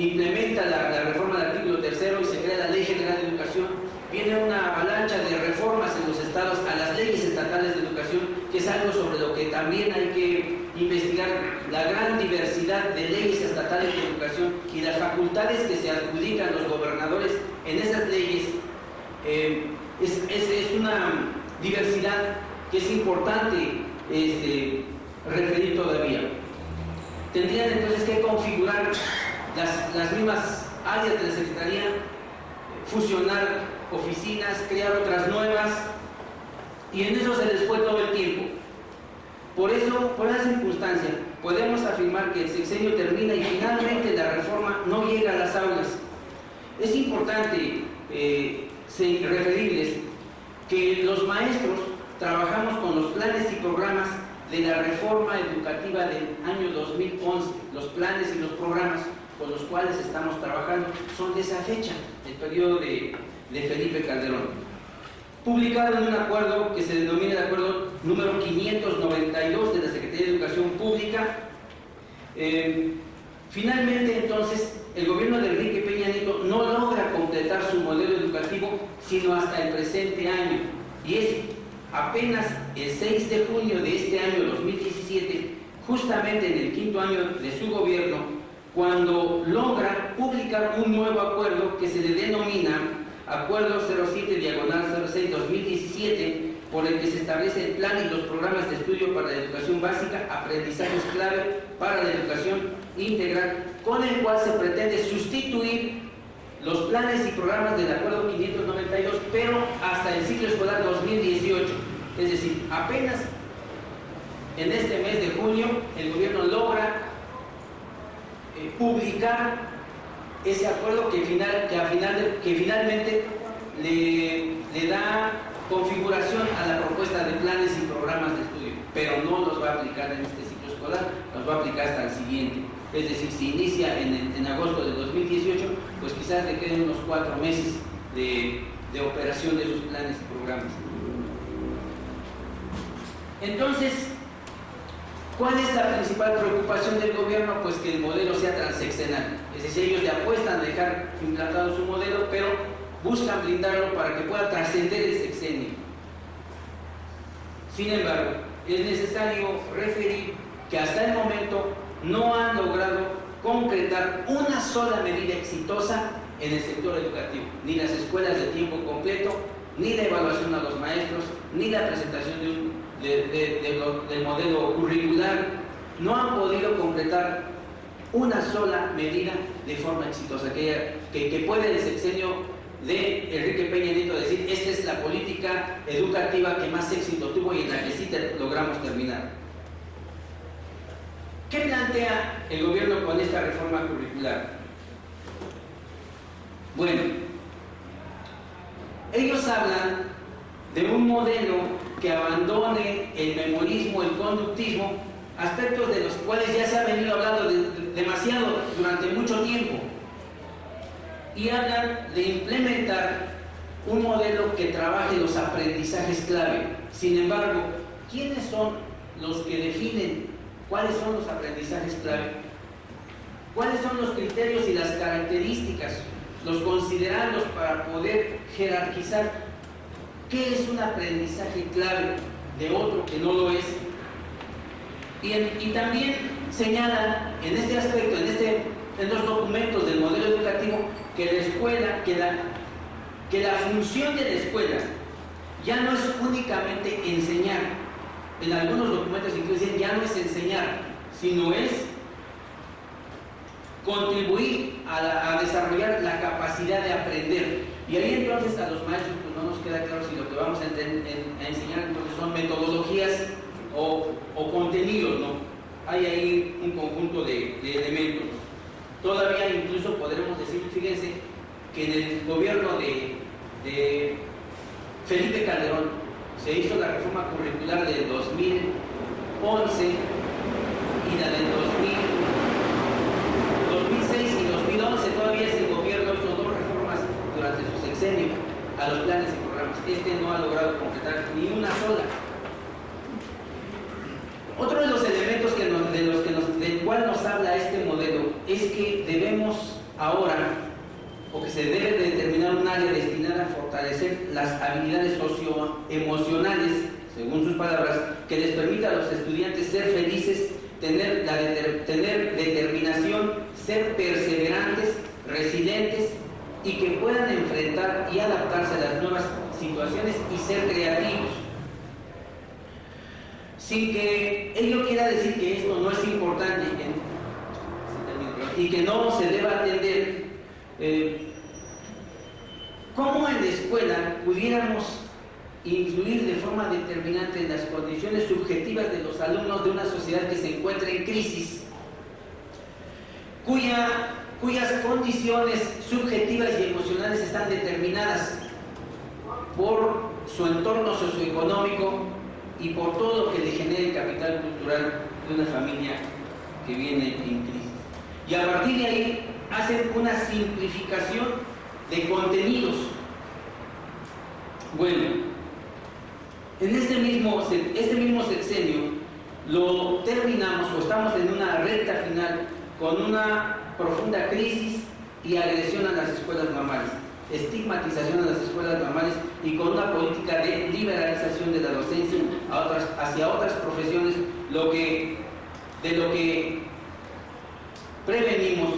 S3: implementa la reforma del artículo 3º y se crea la Ley General de Educación, viene una avalancha de reformas en los estados a las leyes estatales de educación, que es algo sobre lo que también hay que investigar, la gran diversidad de leyes estatales de educación y las facultades que se adjudican los gobernadores en esas leyes. Es una diversidad que es importante referir todavía. Tendrían entonces que configurar las mismas áreas de la Secretaría, fusionar oficinas, crear otras nuevas, y en eso se les fue todo el tiempo. Por eso, por esa circunstancia, podemos afirmar que el sexenio termina y finalmente la reforma no llega a las aulas. Es importante referirles que los maestros trabajamos con los planes y programas de la reforma educativa del año 2011. Los planes y los programas con los cuales estamos trabajando son de esa fecha, el periodo de Felipe Calderón. Publicado en un acuerdo que se denomina el acuerdo número 592 de la Secretaría de Educación Pública. Finalmente, entonces, el gobierno de Enrique Peña Nieto no logra completar su modelo educativo sino hasta el presente año, y es apenas el 6 de junio de este año 2017, justamente en el 5º año de su gobierno, cuando logra publicar un nuevo acuerdo que se le denomina Acuerdo 07/06-2017, por el que se establece el plan y los programas de estudio para la educación básica, aprendizajes clave para la educación integral, con el cual se pretende sustituir los planes y programas del Acuerdo 592, pero hasta el ciclo escolar 2018. Es decir, apenas en este mes de junio el gobierno logra publicar ese acuerdo que finalmente le da configuración a la propuesta de planes y programas de estudio, pero no los va a aplicar en este ciclo escolar, los va a aplicar hasta el siguiente. Es decir, si inicia en agosto de 2018, pues quizás le queden unos 4 meses de operación de sus planes y programas. Entonces, ¿cuál es la principal preocupación del gobierno? Pues que el modelo sea transeccional. Es decir, ellos le apuestan a dejar implantado su modelo, pero buscan blindarlo para que pueda trascender el sexenio. Sin embargo, es necesario referir que hasta el momento no han logrado concretar una sola medida exitosa en el sector educativo, ni las escuelas de tiempo completo, ni la evaluación a los maestros, ni la presentación del modelo curricular. No han podido concretar una sola medida de forma exitosa, que puede el sexenio de Enrique Peña Nieto decir: esta es la política educativa que más éxito tuvo y en la que sí logramos terminar. ¿Qué plantea el gobierno con esta reforma curricular? Bueno, ellos hablan de un modelo que abandone el memorismo, el conductismo, aspectos de los cuales ya se ha venido hablando demasiado durante mucho tiempo, y hablan de implementar un modelo que trabaje los aprendizajes clave. Sin embargo, ¿quiénes son los que definen cuáles son los aprendizajes clave? ¿Cuáles son los criterios y las características, los considerandos para poder jerarquizar qué es un aprendizaje clave de otro que no lo es? Y también señalan en este aspecto, en los documentos del modelo educativo, que la escuela, que la función de la escuela ya no es únicamente enseñar. En algunos documentos incluso dicen ya no es enseñar, sino es contribuir a desarrollar la capacidad de aprender. Y ahí entonces a los maestros pues no nos queda claro si lo que vamos a enseñar entonces son metodologías o contenidos, ¿no? Hay ahí un conjunto de elementos. Todavía incluso podremos decir, fíjense, que en el gobierno de Felipe Calderón se hizo la reforma curricular del 2011 y la del 2006 y 2011. Todavía ese gobierno hizo 2 reformas durante su sexenio a los planes y programas. este no ha logrado completar ni una sola. Otro de los elementos del cual nos habla este modelo es que debemos ahora, o que se debe de determinar un área destinada a fortalecer las habilidades socioemocionales, según sus palabras, que les permita a los estudiantes ser felices, tener determinación, ser perseverantes, resilientes y que puedan enfrentar y adaptarse a las nuevas situaciones y ser creativos. Sin que ello quiera decir que esto no es importante y que no se deba atender. ¿Cómo en la escuela pudiéramos influir de forma determinante en las condiciones subjetivas de los alumnos de una sociedad que se encuentra en crisis, cuyas condiciones subjetivas y emocionales están determinadas por su entorno socioeconómico y por todo lo que le genera el capital cultural de una familia que viene en crisis? Y a partir de ahí hacen una simplificación de contenidos. Bueno, en este mismo sexenio lo terminamos, o estamos en una recta final, con una profunda crisis y agresión a las escuelas normales, estigmatización a las escuelas normales y con una política de liberalización de la docencia hacia otras profesiones, de lo que prevenimos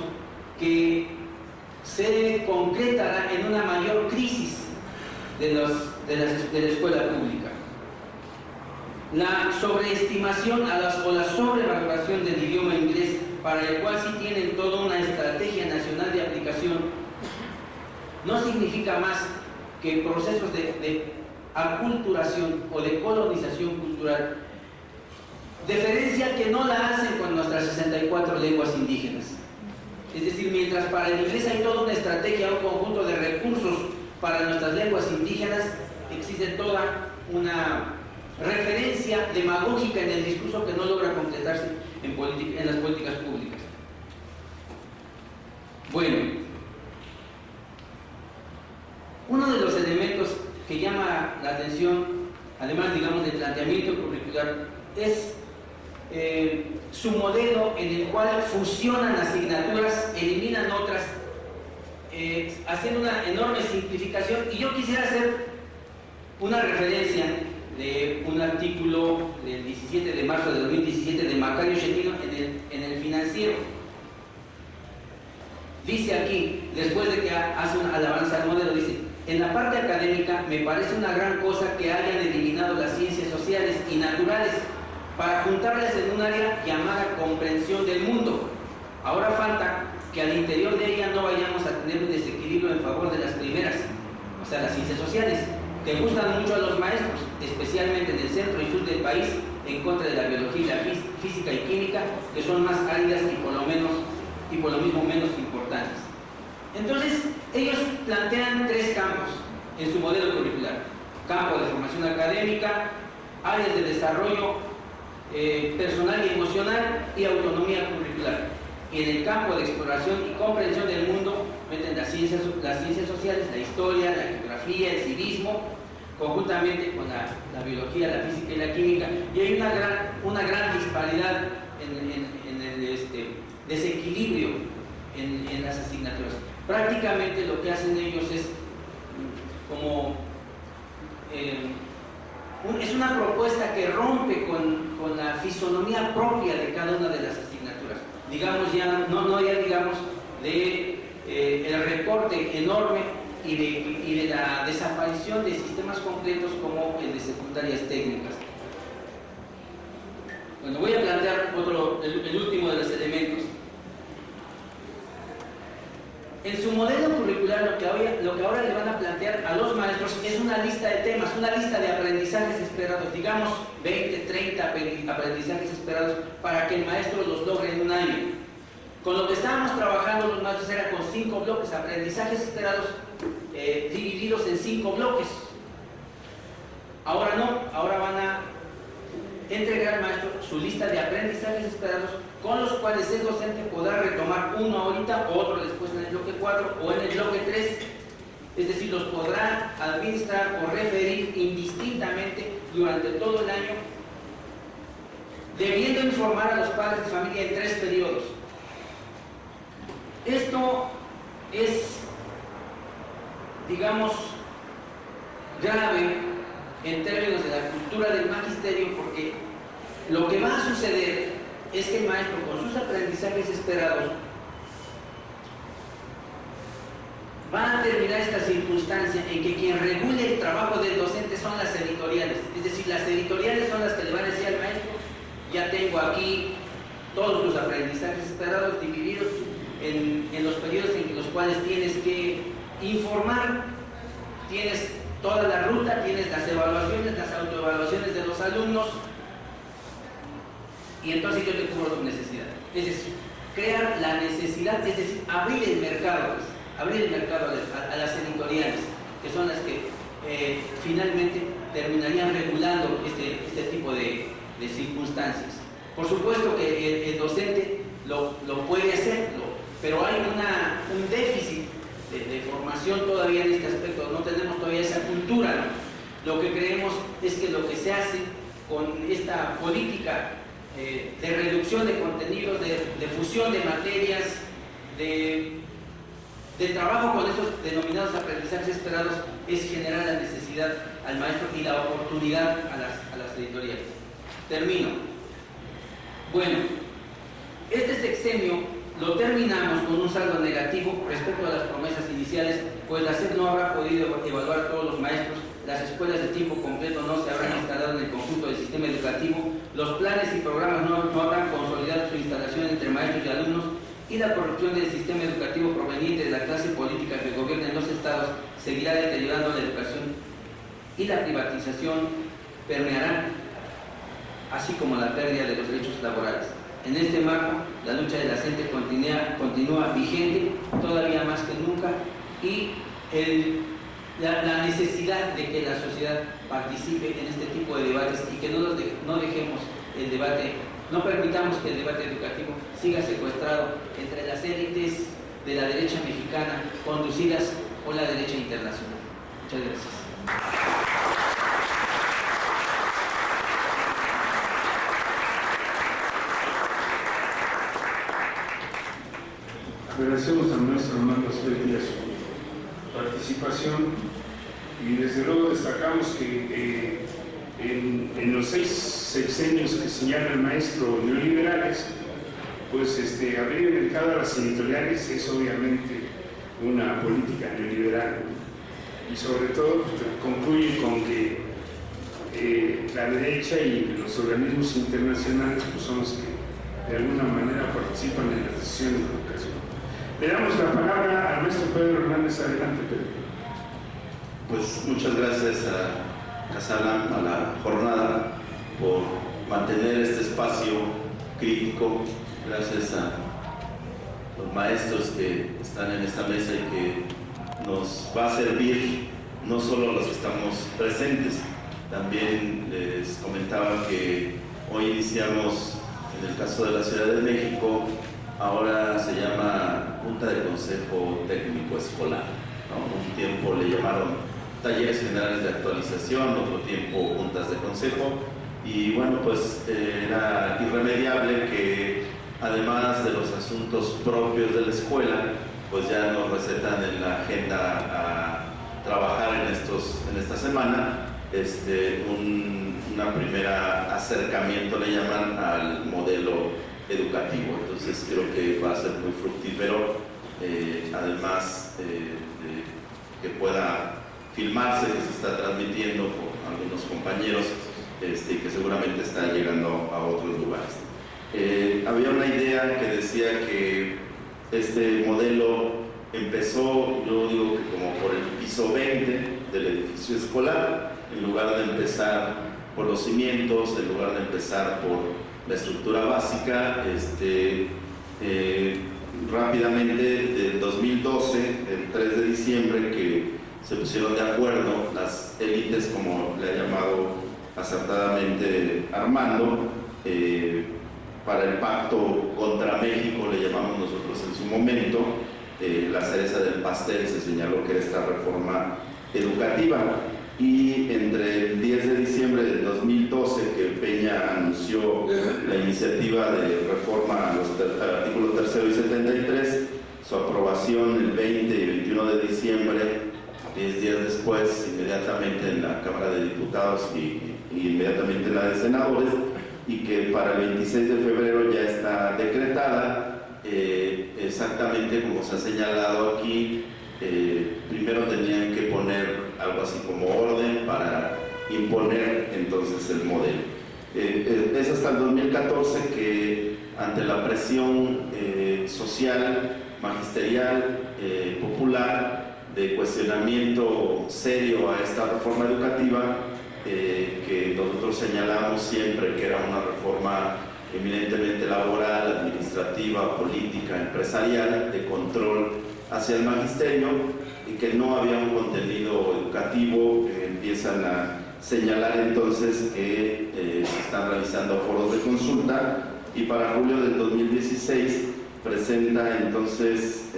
S3: que se concretará en una mayor crisis de la escuela pública. La sobreestimación o la sobrevaloración del idioma inglés, para el cual sí tienen toda una estrategia nacional de aplicación, no significa más que procesos de aculturación o de colonización cultural, deferencia que no la hacen con nuestras 64 lenguas indígenas. Es decir, mientras para el inglés hay toda una estrategia, un conjunto de recursos para nuestras lenguas indígenas, existe toda una referencia demagógica en el discurso que no logra completarse en las políticas públicas. Bueno, uno de los elementos que llama la atención, además, digamos, del planteamiento curricular, es su modelo en el cual fusionan asignaturas, eliminan otras, haciendo una enorme simplificación. Y yo quisiera hacer una referencia de un artículo del 17 de marzo de 2017 de Macario Chetino en el Financiero. Dice aquí, después de que hace una alabanza al modelo, dice: en la parte académica me parece una gran cosa que hayan eliminado las ciencias sociales y naturales para juntarlas en un área llamada comprensión del mundo. Ahora falta que al interior de ella no vayamos a tener un desequilibrio en favor de las primeras, o sea, las ciencias sociales, que gustan mucho a los maestros, especialmente en el centro y sur del país, en contra de la biología y la física y química, que son más áridas y por lo mismo menos importantes. Entonces, ellos plantean tres campos en su modelo curricular: campo de formación académica, áreas de desarrollo personal y emocional y autonomía curricular. Y en el campo de exploración y comprensión del mundo meten las ciencias sociales, la historia, la geografía, el civismo, conjuntamente con la biología, la física y la química. Y hay una gran disparidad en el desequilibrio en las asignaturas. Prácticamente lo que hacen ellos es como es una propuesta que rompe con la fisonomía propia de cada una de las asignaturas. Digamos, ya no digamos de el recorte enorme y de la desaparición de sistemas completos como el de secundarias técnicas. Bueno, voy a plantear el último de los elementos. En su modelo curricular, lo que ahora le van a plantear a los maestros es una lista de temas, una lista de aprendizajes esperados, digamos 20, 30 aprendizajes esperados para que el maestro los logre en un año. Con lo que estábamos trabajando los maestros era con 5 bloques, aprendizajes esperados divididos en 5 bloques. Ahora no, ahora van a entregar al maestro su lista de aprendizajes esperados, con los cuales el docente podrá retomar uno ahorita, otro después en el bloque 4 o en el bloque 3, es decir, los podrá administrar o referir indistintamente durante todo el año, debiendo informar a los padres de familia en 3 periodos. Esto es, digamos, grave en términos de la cultura del magisterio, porque lo que va a suceder es que el maestro, con sus aprendizajes esperados, va a terminar esta circunstancia en que quien regule el trabajo del docente son las editoriales. Es decir, las editoriales son las que le van a decir al maestro: ya tengo aquí todos tus aprendizajes esperados divididos en los periodos en los cuales tienes que informar, tienes toda la ruta, tienes las evaluaciones, las autoevaluaciones de los alumnos, y entonces yo te cubro tu necesidad. Es decir, crear la necesidad, es decir, abrir el mercado, a las editoriales, que son las que finalmente terminarían regulando este tipo de circunstancias. Por supuesto que el docente lo puede hacer, pero hay un déficit de formación todavía en este aspecto. No tenemos todavía esa cultura, ¿no? Lo que creemos es que lo que se hace con esta política de reducción de contenidos, de fusión de materias, de trabajo con esos denominados aprendizajes esperados, es generar la necesidad al maestro y la oportunidad a las editoriales. Termino. Bueno, este sexenio lo terminamos con un saldo negativo respecto a las promesas iniciales, pues la SEP no habrá podido evaluar a todos los maestros, las escuelas de tiempo completo no se habrán instalado en el conjunto del sistema educativo, los planes y programas no habrán consolidado su instalación entre maestros y alumnos, y la corrupción del sistema educativo proveniente de la clase política que gobierna en los estados seguirá deteriorando la educación, y la privatización permeará, así como la pérdida de los derechos laborales. En este marco, la lucha de la gente continúa vigente, todavía más que nunca, y la necesidad de que la sociedad participe en este tipo de debates y que no dejemos el debate, no permitamos que el debate educativo siga secuestrado entre las élites de la derecha mexicana, conducidas por la derecha internacional. Muchas gracias.
S1: Agradecemos al maestro Armando Aspetía su participación y desde luego destacamos que en los 6 sexenios que señala el maestro neoliberales, pues abrir el mercado a las editoriales es obviamente una política neoliberal, y sobre todo pues, concluye con que la derecha y los organismos internacionales pues, son los que de alguna manera participan en las decisiones de educación. Le damos la palabra al maestro Pedro Hernández. Adelante, Pedro.
S4: Pues muchas gracias a Casala, a la jornada, por mantener este espacio crítico. Gracias a los maestros que están en esta mesa y que nos va a servir no solo a los que estamos presentes. También les comentaba que hoy iniciamos, en el caso de la Ciudad de México, ahora se llama Junta de Consejo Técnico Escolar, ¿no? Un tiempo le llamaron talleres generales de actualización, otro tiempo juntas de consejo, y bueno, pues era irremediable que además de los asuntos propios de la escuela, pues ya nos recetan en la agenda a trabajar en esta semana una primera acercamiento, le llaman, al modelo educativo. Entonces creo que va a ser muy fructífero, además de que pueda filmarse, que se está transmitiendo por algunos compañeros y que seguramente está llegando a otros lugares. Había una idea que decía que este modelo empezó, yo digo que como por el piso 20 del edificio escolar, en lugar de empezar por los cimientos, en lugar de empezar por la estructura básica. Rápidamente, del 2012, el 3 de diciembre, que se pusieron de acuerdo las élites, como le ha llamado acertadamente Armando, para el pacto contra México, le llamamos nosotros en su momento, la cereza del pastel, se señaló que era esta reforma educativa. Y entre el 10 de diciembre del 2012, que Peña anunció la iniciativa de reforma al artículo 3º y 73, su aprobación el 20 y 21 de diciembre, 10 días después, inmediatamente en la Cámara de Diputados y inmediatamente en la de Senadores, y que para el 26 de febrero ya está decretada, exactamente como se ha señalado aquí. Primero tenían que poner algo así como orden para imponer entonces el modelo. Es hasta el 2014 que, ante la presión social, magisterial, popular, de cuestionamiento serio a esta reforma educativa, que nosotros señalamos siempre que era una reforma eminentemente laboral, administrativa, política, empresarial, de control hacia el magisterio, y que no había un contenido educativo. Empiezan a señalar entonces que se están realizando foros de consulta, y para julio del 2016 presenta entonces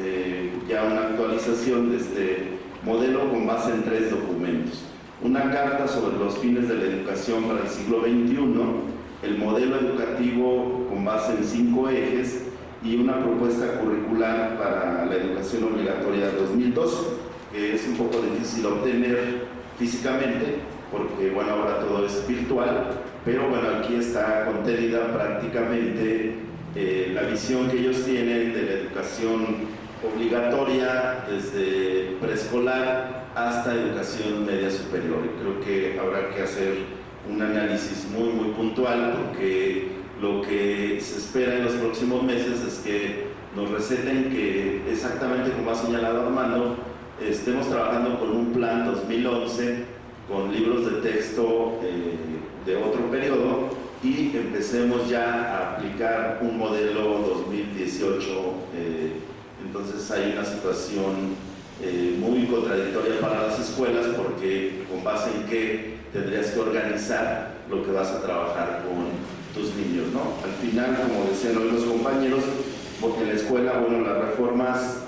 S4: ya una actualización de este modelo con base en 3 documentos: una carta sobre los fines de la educación para el siglo XXI, el modelo educativo con base en 5 ejes, y una propuesta curricular para la educación obligatoria 2012, que es un poco difícil obtener físicamente, porque bueno, ahora todo es virtual, pero bueno, aquí está contenida prácticamente la visión que ellos tienen de la educación obligatoria desde preescolar hasta educación media superior. Y creo que habrá que hacer un análisis muy puntual, porque lo que se espera en los próximos meses es que nos receten que, exactamente como ha señalado Armando, estemos trabajando con un plan 2011, con libros de texto de otro periodo, y empecemos ya a aplicar un modelo 2018. Entonces hay una situación muy contradictoria para las escuelas, porque con base en qué tendrías que organizar lo que vas a trabajar con tus niños, ¿no? Al final, como decían hoy los compañeros, porque en la escuela, bueno, las reformas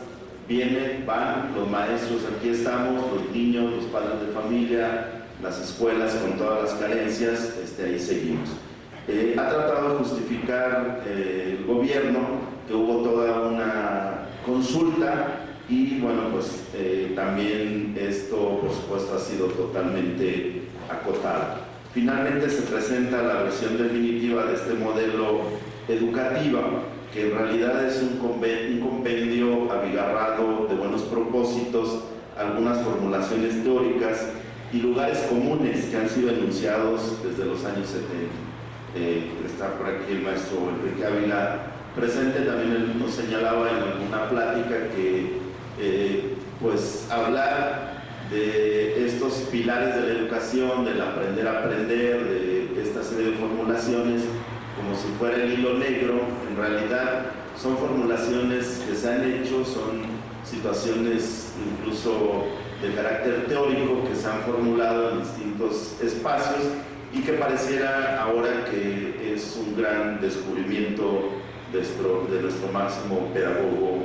S4: vienen, van, los maestros aquí estamos, los niños, los padres de familia, las escuelas con todas las carencias, ahí seguimos. Ha tratado de justificar el gobierno que hubo toda una consulta, y bueno, pues también esto por supuesto ha sido totalmente acotado. Finalmente se presenta la versión definitiva de este modelo educativo, que en realidad es un compendio abigarrado de buenos propósitos, algunas formulaciones teóricas y lugares comunes que han sido enunciados desde los años 70. Está por aquí el maestro Enrique Ávila presente. También él nos señalaba en alguna plática que pues hablar de estos pilares de la educación, del aprender a aprender, de esta serie de formulaciones, como si fuera el hilo negro, en realidad son formulaciones que se han hecho, son situaciones incluso de carácter teórico que se han formulado en distintos espacios, y que pareciera ahora que es un gran descubrimiento de nuestro máximo pedagogo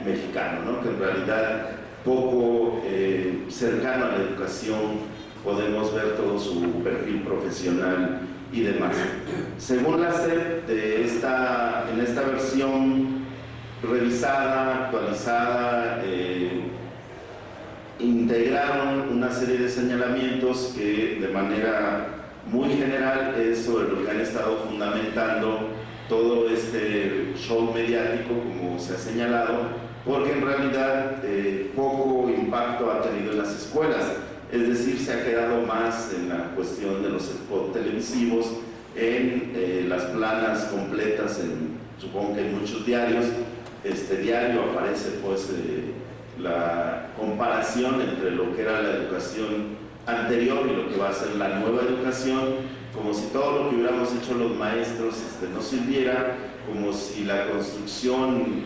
S4: mexicano, ¿no? Que en realidad poco cercano a la educación podemos ver todo su perfil profesional y demás. Según la SEP, en esta versión revisada, actualizada, integraron una serie de señalamientos que de manera muy general es sobre lo que han estado fundamentando todo este show mediático, como se ha señalado, porque en realidad poco impacto ha tenido en las escuelas. Es decir, se ha quedado más en la cuestión de los spots televisivos, en las planas completas, supongo que en muchos diarios. Diario aparece pues la comparación entre lo que era la educación anterior y lo que va a ser la nueva educación, como si todo lo que hubiéramos hecho los maestros no sirviera, como si la construcción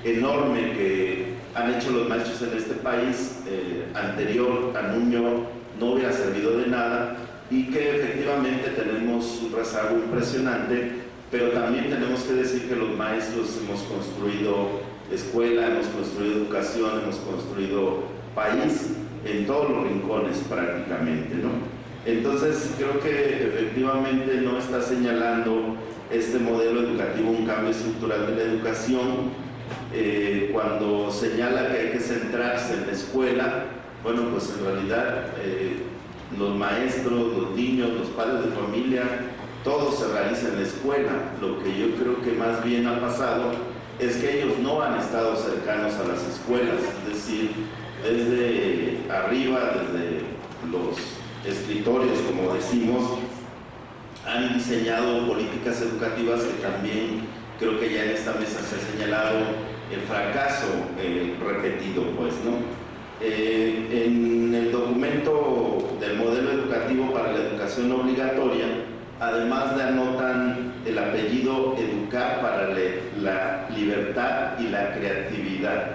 S4: enorme que han hecho los maestros en este país anterior a Nuño no hubiera servido de nada, y que efectivamente tenemos un rezago impresionante pero también tenemos que decir que los maestros hemos construido escuela, hemos construido educación, hemos construido país en todos los rincones prácticamente, ¿no? Entonces creo que efectivamente no está señalando este modelo educativo un cambio estructural de la educación. Cuando señala que hay que centrarse en la escuela, bueno, pues en realidad los maestros, los niños, los padres de familia, todo se realiza en la escuela. Lo que yo creo que más bien ha pasado es que ellos no han estado cercanos a las escuelas, es decir, desde arriba, desde los escritorios, como decimos, han diseñado políticas educativas que también creo que ya en esta mesa se ha señalado el fracaso repetido, pues, ¿no? En el documento del modelo educativo para la educación obligatoria, además le anotan el apellido educar para la libertad y la creatividad.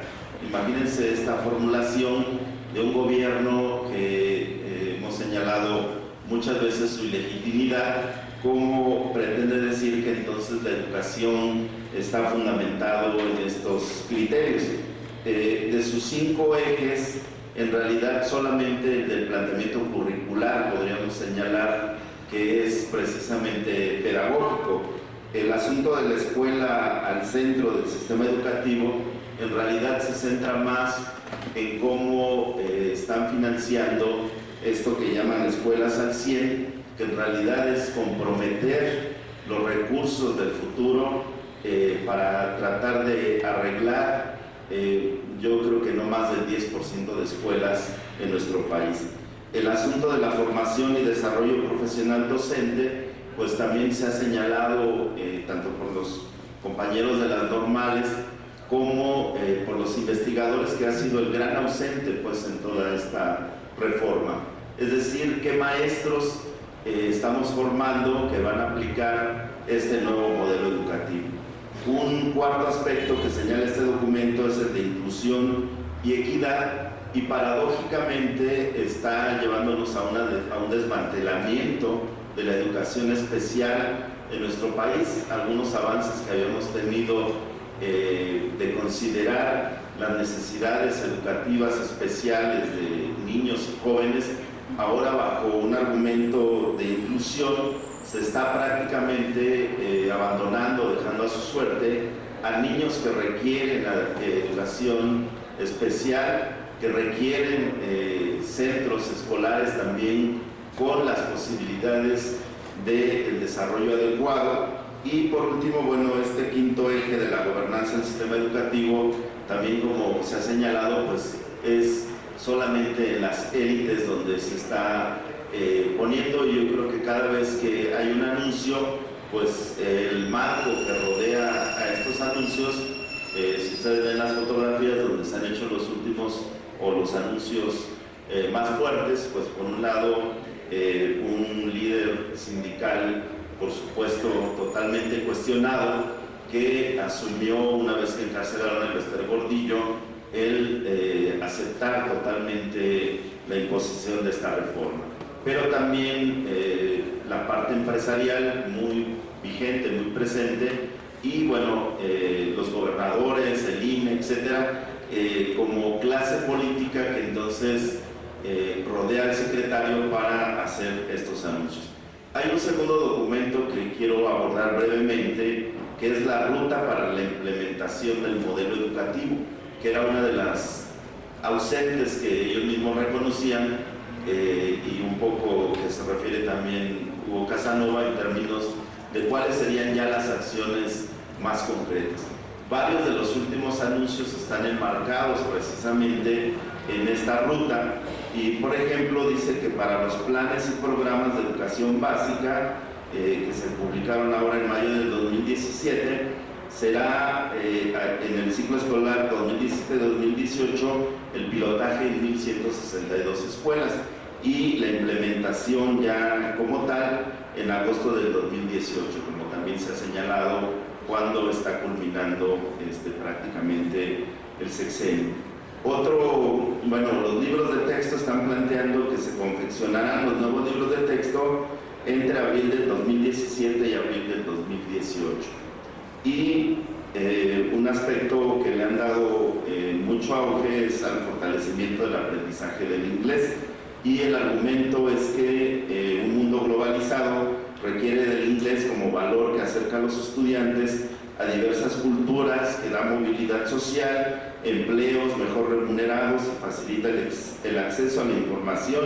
S4: Imagínense esta formulación de un gobierno que hemos señalado muchas veces su ilegitimidad, como pretende decir que entonces la educación está fundamentado en estos criterios. De sus 5 ejes, en realidad solamente el del planteamiento curricular podríamos señalar que es precisamente pedagógico. El asunto de la escuela al centro del sistema educativo en realidad se centra más en cómo están financiando esto que llaman escuelas al 100, que en realidad es comprometer los recursos del futuro para tratar de arreglar, yo creo que no más del 10% de escuelas en nuestro país. El asunto de la formación y desarrollo profesional docente, pues también se ha señalado tanto por los compañeros de las normales como por los investigadores, que ha sido el gran ausente pues en toda esta reforma. Es decir, qué maestros estamos formando que van a aplicar este nuevo modelo educativo. Un cuarto aspecto que señala este documento es el de inclusión y equidad, y paradójicamente está llevándonos a un desmantelamiento de la educación especial en nuestro país. Algunos avances que habíamos tenido de considerar las necesidades educativas especiales de niños y jóvenes, ahora bajo un argumento de inclusión se está prácticamente abandonando, dejando a su suerte a niños que requieren educación especial, que requieren centros escolares también con las posibilidades del desarrollo adecuado. Y por último, bueno, este quinto eje de la gobernanza del sistema educativo, también como se ha señalado, pues es solamente en las élites donde se está poniendo. Y yo creo que cada vez que hay un anuncio, pues el marco que rodea a estos anuncios, si ustedes ven las fotografías donde se han hecho los últimos o los anuncios más fuertes, pues por un lado un líder sindical, por supuesto totalmente cuestionado, que asumió una vez que encarcelaron a Lester Gordillo el aceptar totalmente la imposición de esta reforma. Pero también la parte empresarial muy vigente, muy presente, y bueno, los gobernadores, el INE, etcétera, como clase política que entonces rodea al secretario para hacer estos anuncios. Hay un segundo documento que quiero abordar brevemente, que es la ruta para la implementación del modelo educativo, que era una de las ausentes que ellos mismos reconocían, y un poco que se refiere también Hugo Casanova en términos de cuáles serían ya las acciones más concretas. Varios de los últimos anuncios están enmarcados precisamente en esta ruta, y por ejemplo dice que para los planes y programas de educación básica que se publicaron ahora en mayo del 2017, será en el ciclo escolar 2017-2018 el pilotaje en 1.162 escuelas y la implementación ya como tal en agosto del 2018, como también se ha señalado, cuando está culminando prácticamente el sexenio. Los libros de texto están planteando que se confeccionarán los nuevos libros de texto entre abril del 2017 y abril del 2018. 2018. Y un aspecto que le han dado mucho auge es al fortalecimiento del aprendizaje del inglés, y el argumento es que un mundo globalizado requiere del inglés como valor que acerca a los estudiantes a diversas culturas, que da movilidad social, empleos mejor remunerados y facilita el acceso a la información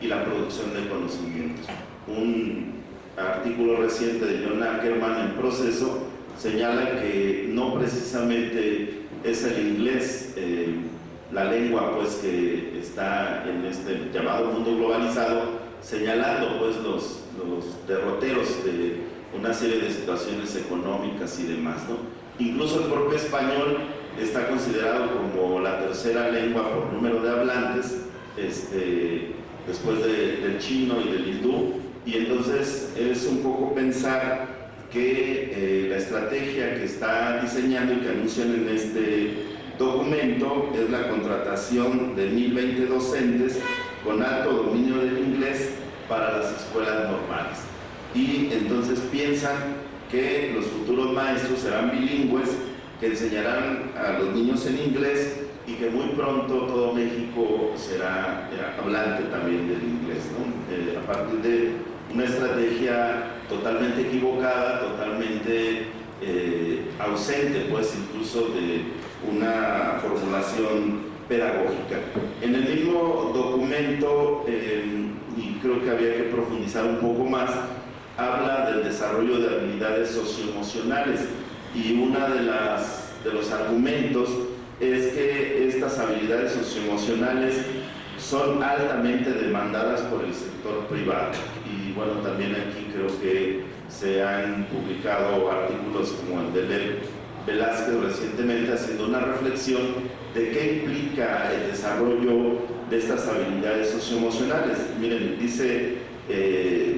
S4: y la producción de conocimientos. Un artículo reciente de John Ackerman en Proceso señala que no precisamente es el inglés la lengua pues que está en este llamado mundo globalizado, señalando pues los derroteros de una serie de situaciones económicas y demás, ¿no? Incluso el propio español está considerado como la tercera lengua por número de hablantes, después del chino y del hindú, y entonces es un poco pensar que la estrategia que está diseñando y que anuncian en este documento es la contratación de 1.020 docentes con alto dominio del inglés para las escuelas normales. Y entonces piensan que los futuros maestros serán bilingües, que enseñarán a los niños en inglés y que muy pronto todo México será hablante también del inglés, ¿no? A partir de una estrategia totalmente equivocada, totalmente ausente, pues incluso de una formulación pedagógica. En el mismo documento, y creo que había que profundizar un poco más, habla del desarrollo de habilidades socioemocionales, y uno de los argumentos es que estas habilidades socioemocionales son altamente demandadas por el sector privado. Y bueno, también aquí creo que se han publicado artículos como el de Lev Velázquez recientemente, haciendo una reflexión de qué implica el desarrollo de estas habilidades socioemocionales. Miren, dice,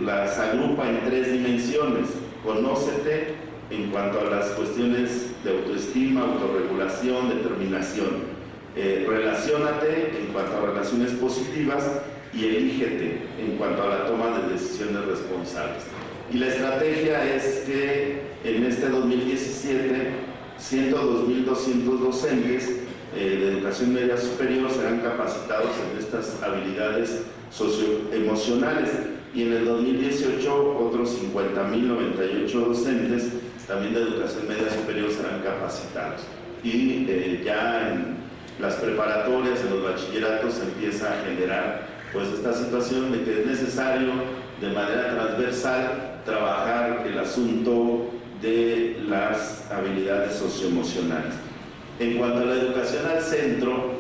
S4: las agrupa en 3 dimensiones: conócete en cuanto a las cuestiones de autoestima, autorregulación, determinación; relaciónate en cuanto a relaciones positivas; y elígete en cuanto a la toma de decisiones responsables. Y la estrategia es que en este 2017 102.200 docentes de educación media superior serán capacitados en estas habilidades socioemocionales, y en el 2018 otros 50.098 docentes también de educación media superior serán capacitados. Y ya en las preparatorias, en los bachilleratos, se empieza a generar pues esta situación de que es necesario de manera transversal trabajar el asunto de las habilidades socioemocionales. En cuanto a la educación al centro,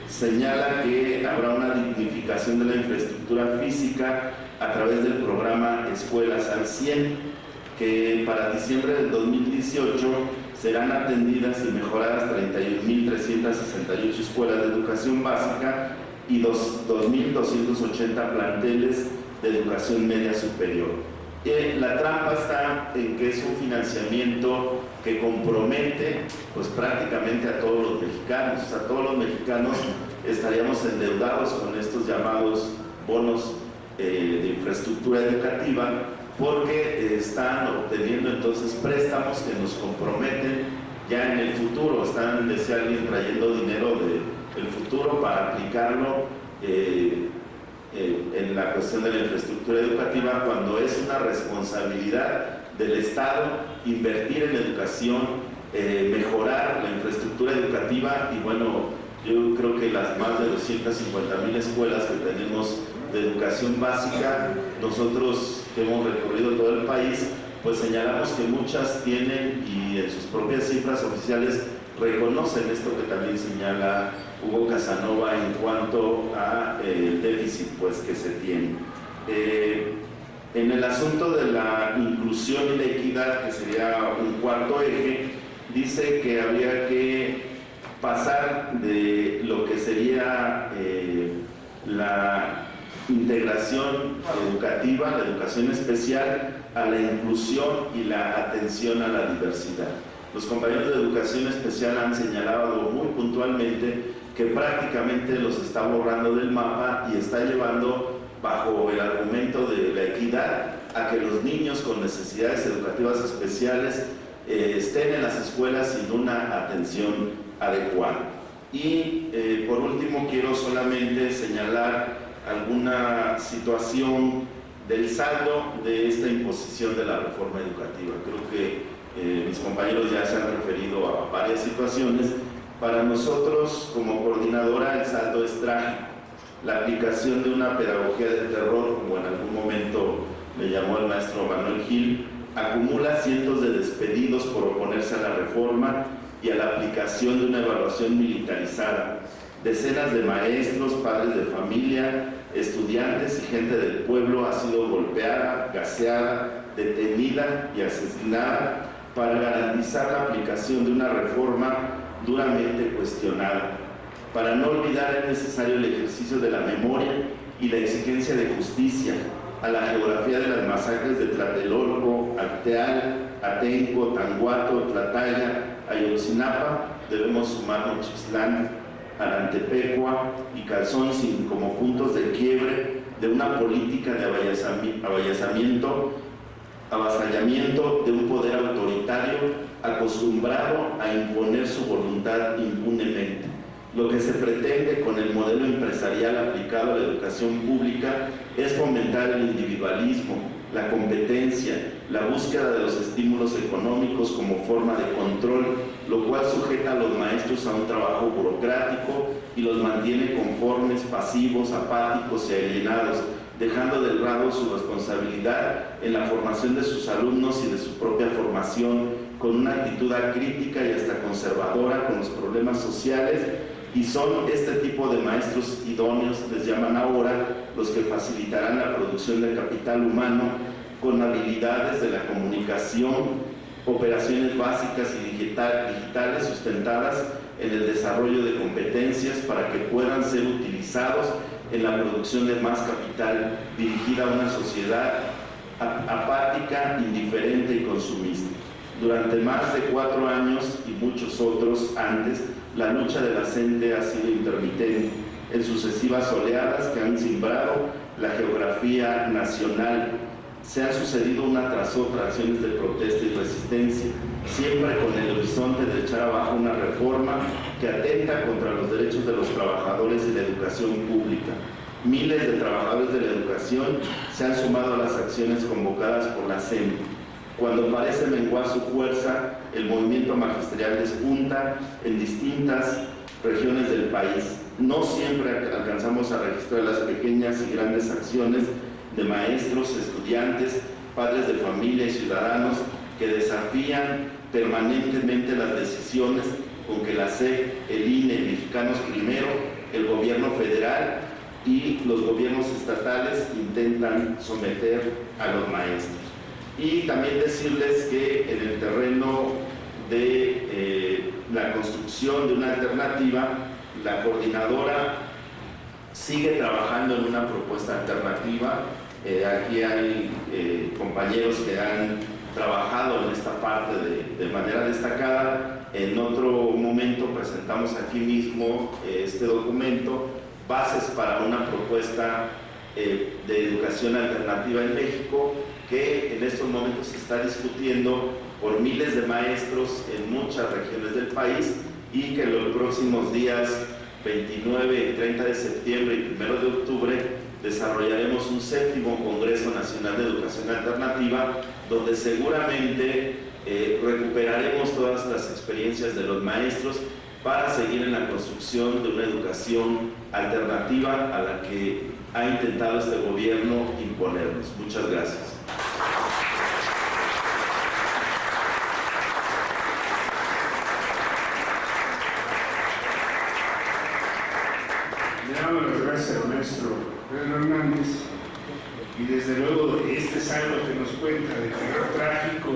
S4: señala que habrá una dignificación de la infraestructura física a través del programa Escuelas al 100, que para diciembre del 2018 serán atendidas y mejoradas 31.368 escuelas de educación básica y 2.280 planteles de educación media superior. La trampa está en que es un financiamiento que compromete pues prácticamente a todos los mexicanos. O sea, todos los mexicanos estaríamos endeudados con estos llamados bonos de infraestructura educativa, porque están obteniendo entonces préstamos que nos comprometen ya en el futuro. Están, decía alguien, trayendo dinero del futuro para aplicarlo en la cuestión de la infraestructura educativa, cuando es una responsabilidad del Estado invertir en educación, mejorar la infraestructura educativa. Y bueno, yo creo que las más de 250.000 escuelas que tenemos de educación básica, nosotros que hemos recorrido todo el país, pues señalamos que muchas tienen, y en sus propias cifras oficiales reconocen esto que también señala Hugo Casanova en cuanto a el déficit pues que se tiene. En el asunto de la inclusión y la equidad, que sería un cuarto eje, dice que habría que pasar de lo que sería la integración educativa, la educación especial, a la inclusión y la atención a la diversidad. Los compañeros de educación especial han señalado muy puntualmente que prácticamente los está borrando del mapa y está llevando, bajo el argumento de la equidad, prioridad a que los niños con necesidades educativas especiales estén en las escuelas sin una atención adecuada. Y por último quiero solamente señalar alguna situación del saldo de esta imposición de la reforma educativa. Creo que mis compañeros ya se han referido a varias situaciones. Para nosotros como coordinadora el saldo es trágico. La aplicación de una pedagogía del terror, como en algún momento le llamó el maestro Manuel Gil, acumula cientos de despedidos por oponerse a la reforma y a la aplicación de una evaluación militarizada. Decenas de maestros, padres de familia, estudiantes y gente del pueblo ha sido golpeada, gaseada, detenida y asesinada para garantizar la aplicación de una reforma duramente cuestionada. Para no olvidar es necesario el ejercicio de la memoria y la exigencia de justicia a la geografía de las masacres de Tlatelolco, Acteal, Atenco, Tanguato, Tlataya, Ayotzinapa. Debemos sumar Nochistlán, Arantepecua y Calzónzin como puntos de quiebre de una política de avasallamiento de un poder autoritario acostumbrado a imponer su voluntad impunemente. Lo que se pretende con el modelo empresarial aplicado a la educación pública es fomentar el individualismo, la competencia, la búsqueda de los estímulos económicos como forma de control, lo cual sujeta a los maestros a un trabajo burocrático y los mantiene conformes, pasivos, apáticos y alienados, dejando de lado su responsabilidad en la formación de sus alumnos y de su propia formación, con una actitud acrítica y hasta conservadora con los problemas sociales. Y son este tipo de maestros idóneos, les llaman ahora, los que facilitarán la producción de capital humano con habilidades de la comunicación, operaciones básicas y digitales sustentadas en el desarrollo de competencias para que puedan ser utilizados en la producción de más capital dirigida a una sociedad apática, indiferente y consumista. Durante más de 4 años y muchos otros antes, la lucha de la CENTE ha sido intermitente en sucesivas oleadas que han cimbrado la geografía nacional. Se han sucedido una tras otra acciones de protesta y resistencia, siempre con el horizonte de echar abajo una reforma que atenta contra los derechos de los trabajadores y la educación pública. Miles de trabajadores de la educación se han sumado a las acciones convocadas por la CENTE. Cuando parece menguar su fuerza, el movimiento magisterial despunta en distintas regiones del país. No siempre alcanzamos a registrar las pequeñas y grandes acciones de maestros, estudiantes, padres de familia y ciudadanos que desafían permanentemente las decisiones con que la SEP, el INE, Mexicanos Primero, el gobierno federal y los gobiernos estatales intentan someter a los maestros. Y también decirles que en el terreno de la construcción de una alternativa, la coordinadora sigue trabajando en una propuesta alternativa. Aquí hay compañeros que han trabajado en esta parte de manera destacada. En otro momento presentamos aquí mismo este documento, Bases para una propuesta de educación alternativa en México, que en estos momentos se está discutiendo por miles de maestros en muchas regiones del país y que en los próximos días 29 y 30 de septiembre y 1 de octubre desarrollaremos un 7º Congreso Nacional de Educación Alternativa, donde seguramente recuperaremos todas las experiencias de los maestros para seguir en la construcción de una educación alternativa a la que ha intentado este gobierno imponernos. Muchas gracias.
S1: Le damos las gracias al maestro Pedro Hernández y desde luego este es algo que nos cuenta de terror trágico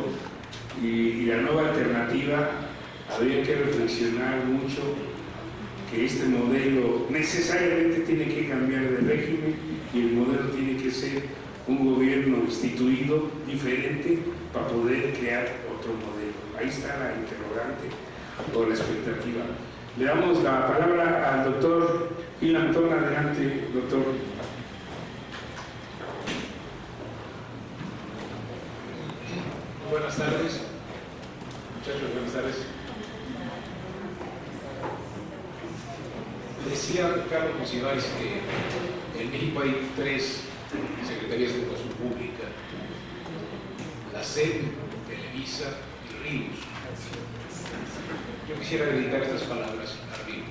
S1: y la nueva alternativa. Habría que reflexionar mucho que este modelo necesariamente tiene que cambiar de régimen y el modelo tiene que ser un gobierno instituido diferente para poder crear otro modelo. Ahí está la interrogante o la expectativa. Le damos la palabra al doctor Gil Antón. Adelante, doctor. Buenas tardes. Muchachos, buenas tardes. Decía Carlos Monsiváis que en México hay 3 secretarías de Educación Pública: la SEP, Televisa y Ríos. Yo quisiera dedicar estas palabras a Ríos.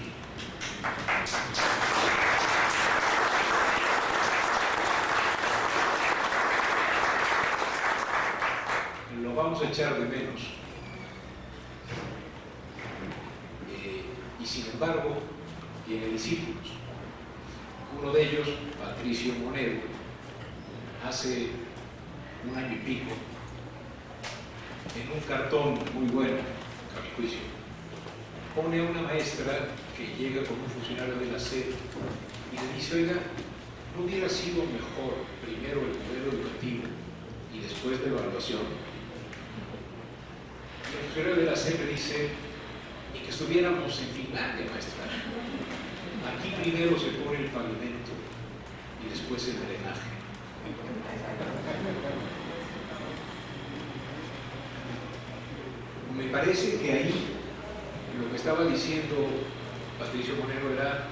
S1: Lo vamos a echar de menos. Y sin embargo, tiene discípulos. Uno de ellos, Patricio Monero, hace 1 año y pico, en un cartón muy bueno, a mi juicio, pone a una maestra que llega con un funcionario de la SEP y le dice: oiga, ¿no hubiera sido mejor primero el modelo educativo y después la evaluación? Y el funcionario de la SEP le dice: y que estuviéramos en Finlandia, maestra. Aquí primero se pone el pavimento y después el drenaje. Me parece que ahí lo que estaba diciendo Patricio Monero era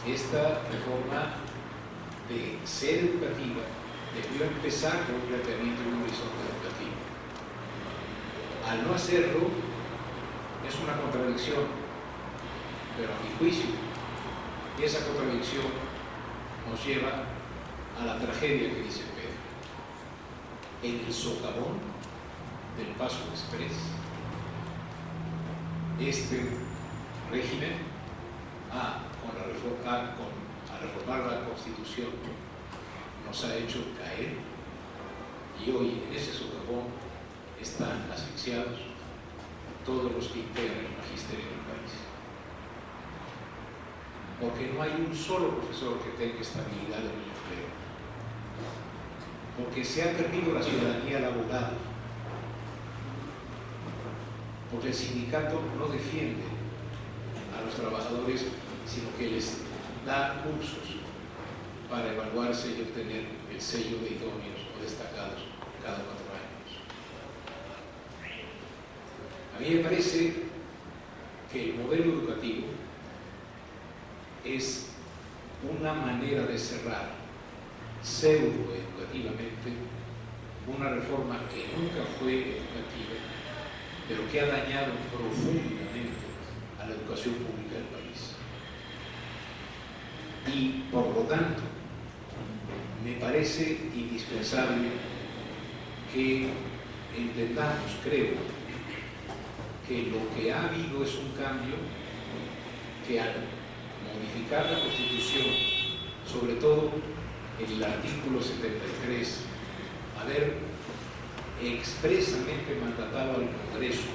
S1: esta reforma de ser educativa debió empezar con un planteamiento de un horizonte educativo. Al no hacerlo, es una contradicción, pero a mi juicio, esa contradicción nos lleva a la tragedia que dice Pedro. En el socavón del Paso Express, este régimen, al reformar la Constitución, nos ha hecho caer, y hoy en ese socavón están asfixiados todos los que integran el magisterio del país. Porque no hay un solo profesor que tenga estabilidad en el empleo. Porque se ha perdido la ciudadanía laboral. Porque el sindicato no defiende a los trabajadores, sino que les da cursos para evaluarse y obtener el sello de idóneos o destacados cada 4 años. A mí me parece que el modelo educativo es una manera de cerrar pseudo-educativamente una reforma que nunca fue educativa, pero que ha dañado profundamente a la educación pública del país. Y por lo tanto, me parece indispensable que entendamos, creo, que lo que ha habido es un cambio que al modificar la Constitución, sobre todo en el artículo 73, haber expresamente mandatado al Congreso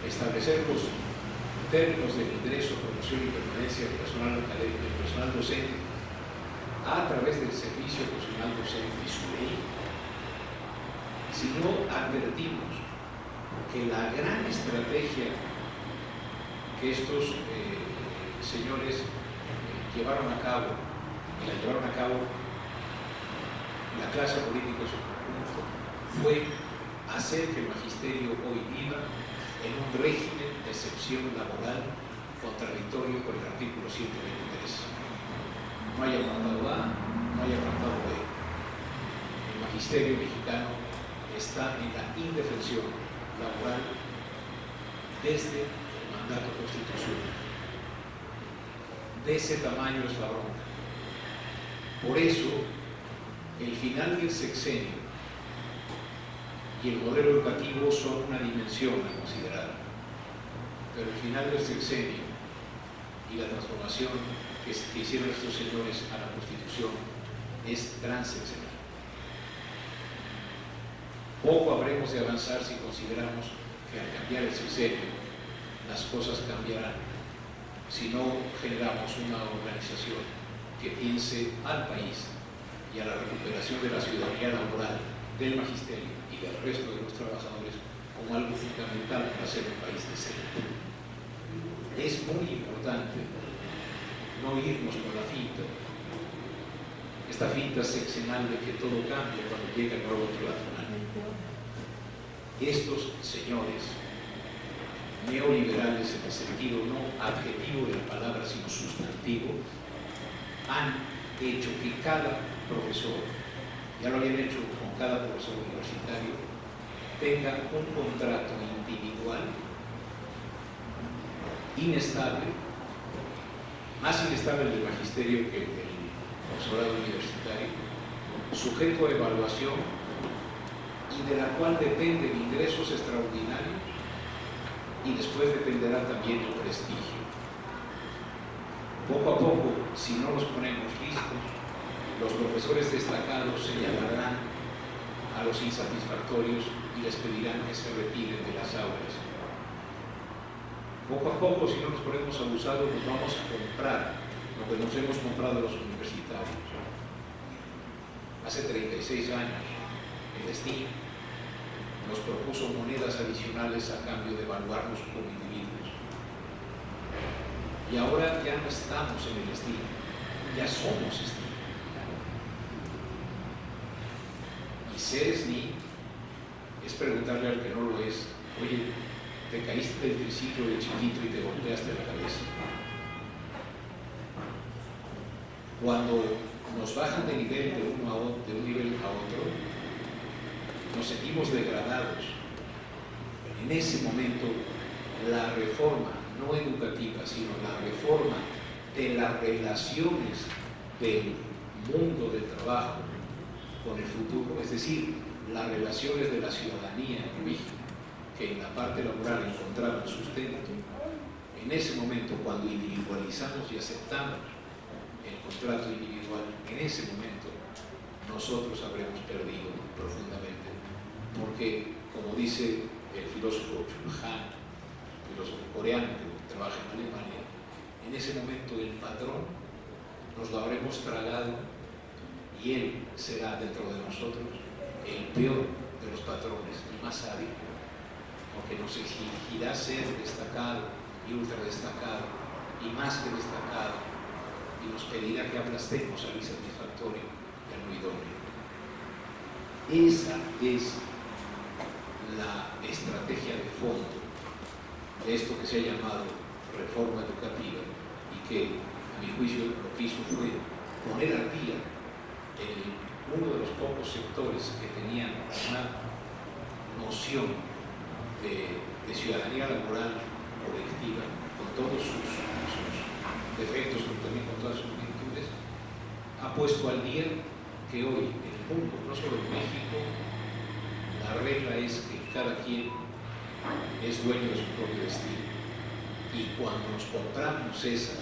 S1: establecer los términos del ingreso, promoción y permanencia del personal académico y del personal docente a través del servicio profesional docente y su ley, si no advertimos que la gran estrategia que estos señores llevaron a cabo, y la llevaron a cabo la clase política en su conjunto, fue hacer que el magisterio hoy viva en un régimen de excepción laboral contradictorio con el artículo 123. No hay apartado A, no hay apartado B. El magisterio mexicano está en la indefensión laboral desde el mandato constitucional. De ese tamaño es la bronca. Por eso, el final del sexenio y el modelo educativo son una dimensión a considerar, pero el final del sexenio y la transformación que hicieron estos señores a la Constitución es transexenio. Poco habremos de avanzar si consideramos que al cambiar el sexenio las cosas cambiarán, si no generamos una organización que piense al país y a la recuperación de la ciudadanía laboral, del magisterio y del resto de los trabajadores como algo fundamental para ser un país decente. Es muy importante no irnos con la finta, esta finta sexenal de que todo cambia cuando llega el nuevo patronato.
S5: estos señores neoliberales, en el sentido no adjetivo de la palabra, sino sustantivo, han hecho que cada profesor, ya lo habían hecho con cada profesor universitario, tenga un contrato individual inestable, más inestable del magisterio que el del profesorado universitario, sujeto a evaluación y de la cual dependen ingresos extraordinarios y después dependerá también el prestigio. Poco a poco, si no los ponemos listos, los profesores destacados señalarán a los insatisfactorios y les pedirán que se retiren de las aulas. Poco a poco, si no nos ponemos abusados, nos vamos a comprar lo que nos hemos comprado los universitarios. Hace 36 años, el destino nos propuso monedas adicionales a cambio de evaluarnos como individuos. Y ahora ya no estamos en el destino, ya somos destino. Y ser SNI es preguntarle al que no lo es: oye, te caíste del triciclo de chiquito y te golpeaste la cabeza. Cuando nos bajan de nivel de un nivel a otro, nos sentimos degradados. En ese momento, la reforma, no educativa, sino la reforma de las relaciones del mundo del trabajo con el futuro, es decir, las relaciones de la ciudadanía en México, que en la parte laboral encontraron sustento, en ese momento, cuando individualizamos y aceptamos el contrato individual, en ese momento nosotros habremos perdido profundamente, porque, como dice el filósofo Chul Han, filósofo coreano que trabaja en Alemania, en ese momento el patrón nos lo habremos tragado y él será dentro de nosotros el peor de los patrones, el más sabio, porque nos exigirá ser destacado y ultra destacado y más que destacado, y nos pedirá que aplastemos al insatisfactorio y al no idóneo. Esa es la estrategia de fondo de esto que se ha llamado reforma educativa, y que, a mi juicio, lo que hizo fue poner al día uno de los pocos sectores que tenían una noción de ciudadanía laboral colectiva, con todos sus defectos, pero también con todas sus virtudes. Ha puesto al día que hoy en el mundo, no solo en México, la regla es que cada quien es dueño de su propio destino, y cuando nos compramos esa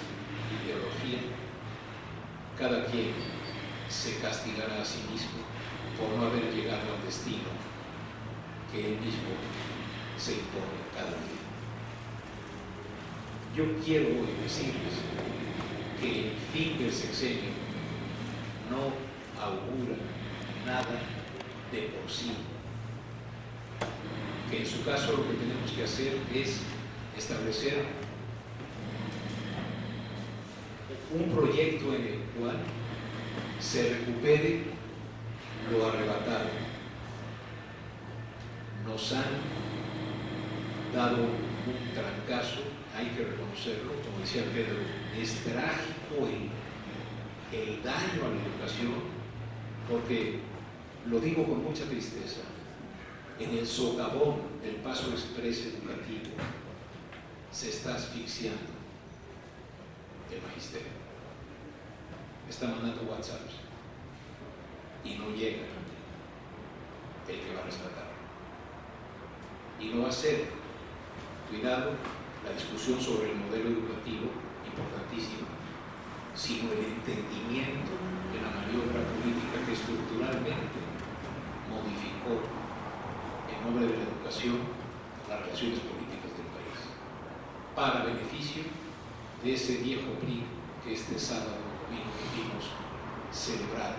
S5: ideología, cada quien se castigará a sí mismo por no haber llegado al destino que él mismo se impone cada día. Yo quiero hoy decirles que el fin del sexenio no augura nada de por sí, que en su caso lo que tenemos que hacer es establecer un proyecto en el cual se recupere lo arrebatado. Nos han dado un trancazo, hay que reconocerlo, como decía Pedro, es trágico el daño a la educación, porque, lo digo con mucha tristeza, en el socavón del paso exprés educativo se está asfixiando el magisterio. Está mandando WhatsApps y no llega el que va a rescatar. Y no va a ser, cuidado, la discusión sobre el modelo educativo, importantísimo, sino el entendimiento de la maniobra política que estructuralmente modificó, en nombre de la educación, las relaciones políticas del país, para beneficio de ese viejo PRI que este sábado vimos celebrar,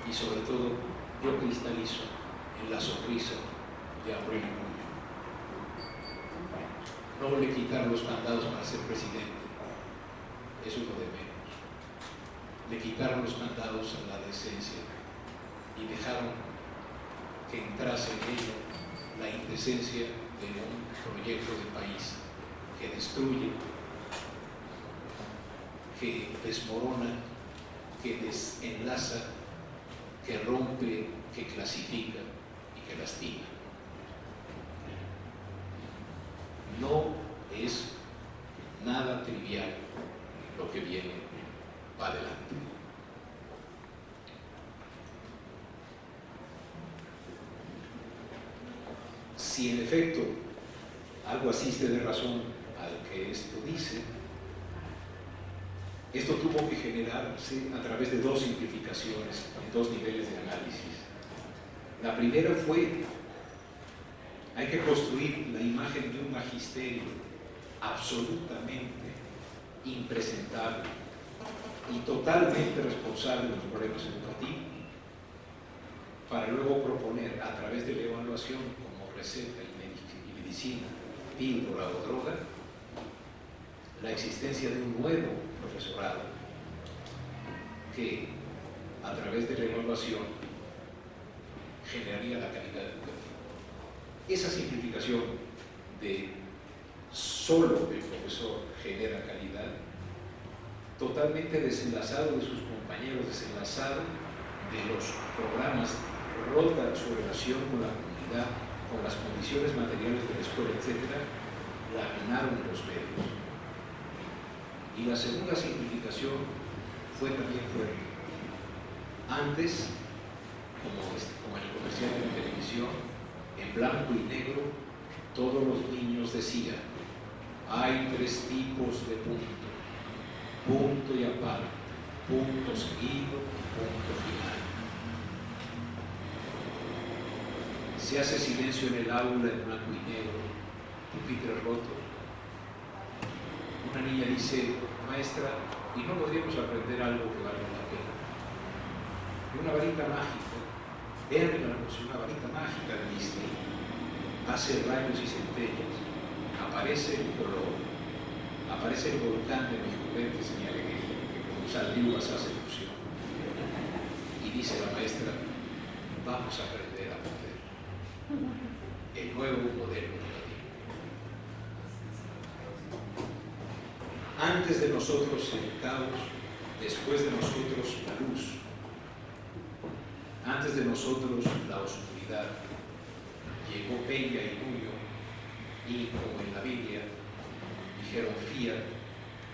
S5: y sobre todo yo cristalizo en la sonrisa de Aurelio Nuño. No le quitaron los mandados para ser presidente, eso es lo de menos. Le quitaron los mandados a la decencia y dejaron que entrase en ello la indecencia de un proyecto de país que destruye, que desmorona, que desenlaza, que rompe, que clasifica y que lastima. No es nada trivial lo que viene para adelante. Si en efecto algo asiste de razón al que esto dice, esto tuvo que generarse a través de dos simplificaciones, en dos niveles de análisis. La primera fue: hay que construir la imagen de un magisterio absolutamente impresentable y totalmente responsable de los problemas educativos, para luego proponer a través de la evaluación como receta y medicina, píldora o droga, la existencia de un nuevo profesorado que a través de la evaluación generaría la calidad educativa. Esa simplificación de solo el profesor genera calidad, totalmente desenlazado de sus compañeros, desenlazado de los programas, rota su relación con la comunidad, con las condiciones materiales de la escuela, etc., laminaron los medios. Y la segunda simplificación fue también fuerte. Antes, como en el comercial de la televisión, en blanco y negro, todos los niños decían: hay tres tipos de punto, punto y aparte, punto seguido y punto final. Se hace silencio en el aula en blanco y negro, pupitre roto. Una niña dice: maestra, ¿y no podríamos aprender algo que valga la pena? Y una varita mágica, vean una varita mágica de Disney, hace rayos y centellas, aparece el color, aparece el volcán de mis juguetes en mi alegría, que con saldivas hace fusión. Y dice la maestra: vamos a aprender a poder. El nuevo modelo educativo. Antes de nosotros el caos, después de nosotros la luz. Antes de nosotros la oscuridad. Llegó Peña y Nuño y, como en la Biblia, dijeron fiat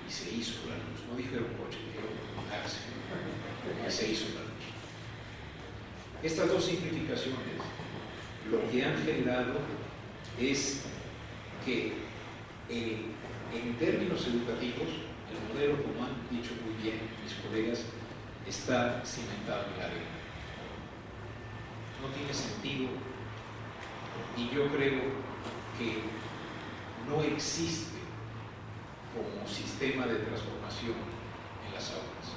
S5: y se hizo la luz. No dijeron coche, dijeron hágase. Y se hizo la luz. Estas dos simplificaciones lo que han generado es que en términos educativos el modelo, como han dicho muy bien mis colegas, está cimentado en la arena. No tiene sentido, y yo creo que no existe como sistema de transformación en las aulas.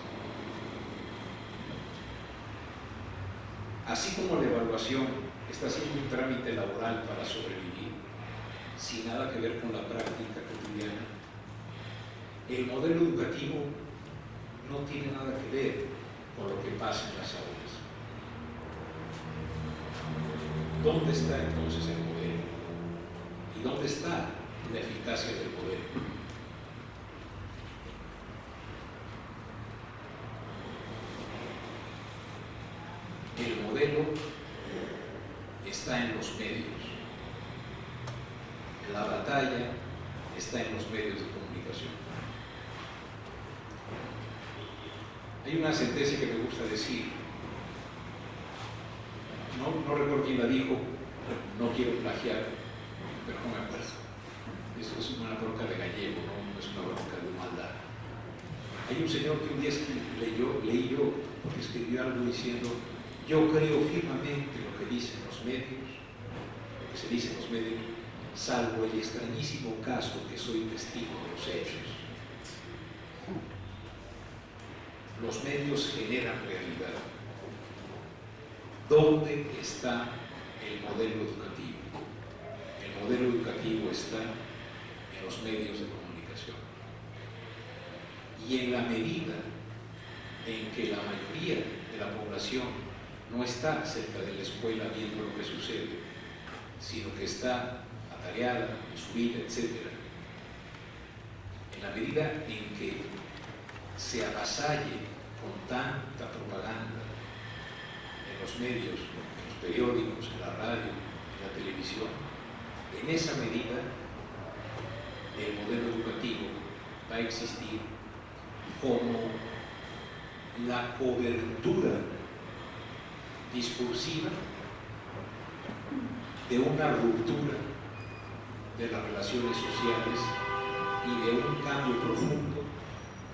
S5: Así como la evaluación está siendo un trámite laboral para sobrevivir, sin nada que ver con la práctica cotidiana, el modelo educativo no tiene nada que ver con lo que pasa en las aulas. ¿Dónde está entonces el modelo? ¿Y dónde está la eficacia del modelo? El modelo está en los medios. La batalla está en los medios de comunicación. Hay una sentencia que me gusta decir. No recuerdo quién la dijo, no quiero plagiar, pero no me acuerdo. Eso es una bronca de gallego, no es una bronca de maldad. Hay un señor que un día leí yo, porque escribió algo diciendo: yo creo firmemente lo que dicen los medios, lo que se dice en los medios, salvo el extrañísimo caso que soy testigo de los hechos. Los medios generan realidad. ¿Dónde está el modelo educativo? El modelo educativo está en los medios de comunicación. Y en la medida en que la mayoría de la población no está cerca de la escuela viendo lo que sucede, sino que está atareada en su vida, etc. En la medida en que se avasalle con tanta propaganda en los medios, en los periódicos, en la radio, en la televisión, en esa medida el modelo educativo va a existir como la cobertura discursiva de una ruptura de las relaciones sociales y de un cambio profundo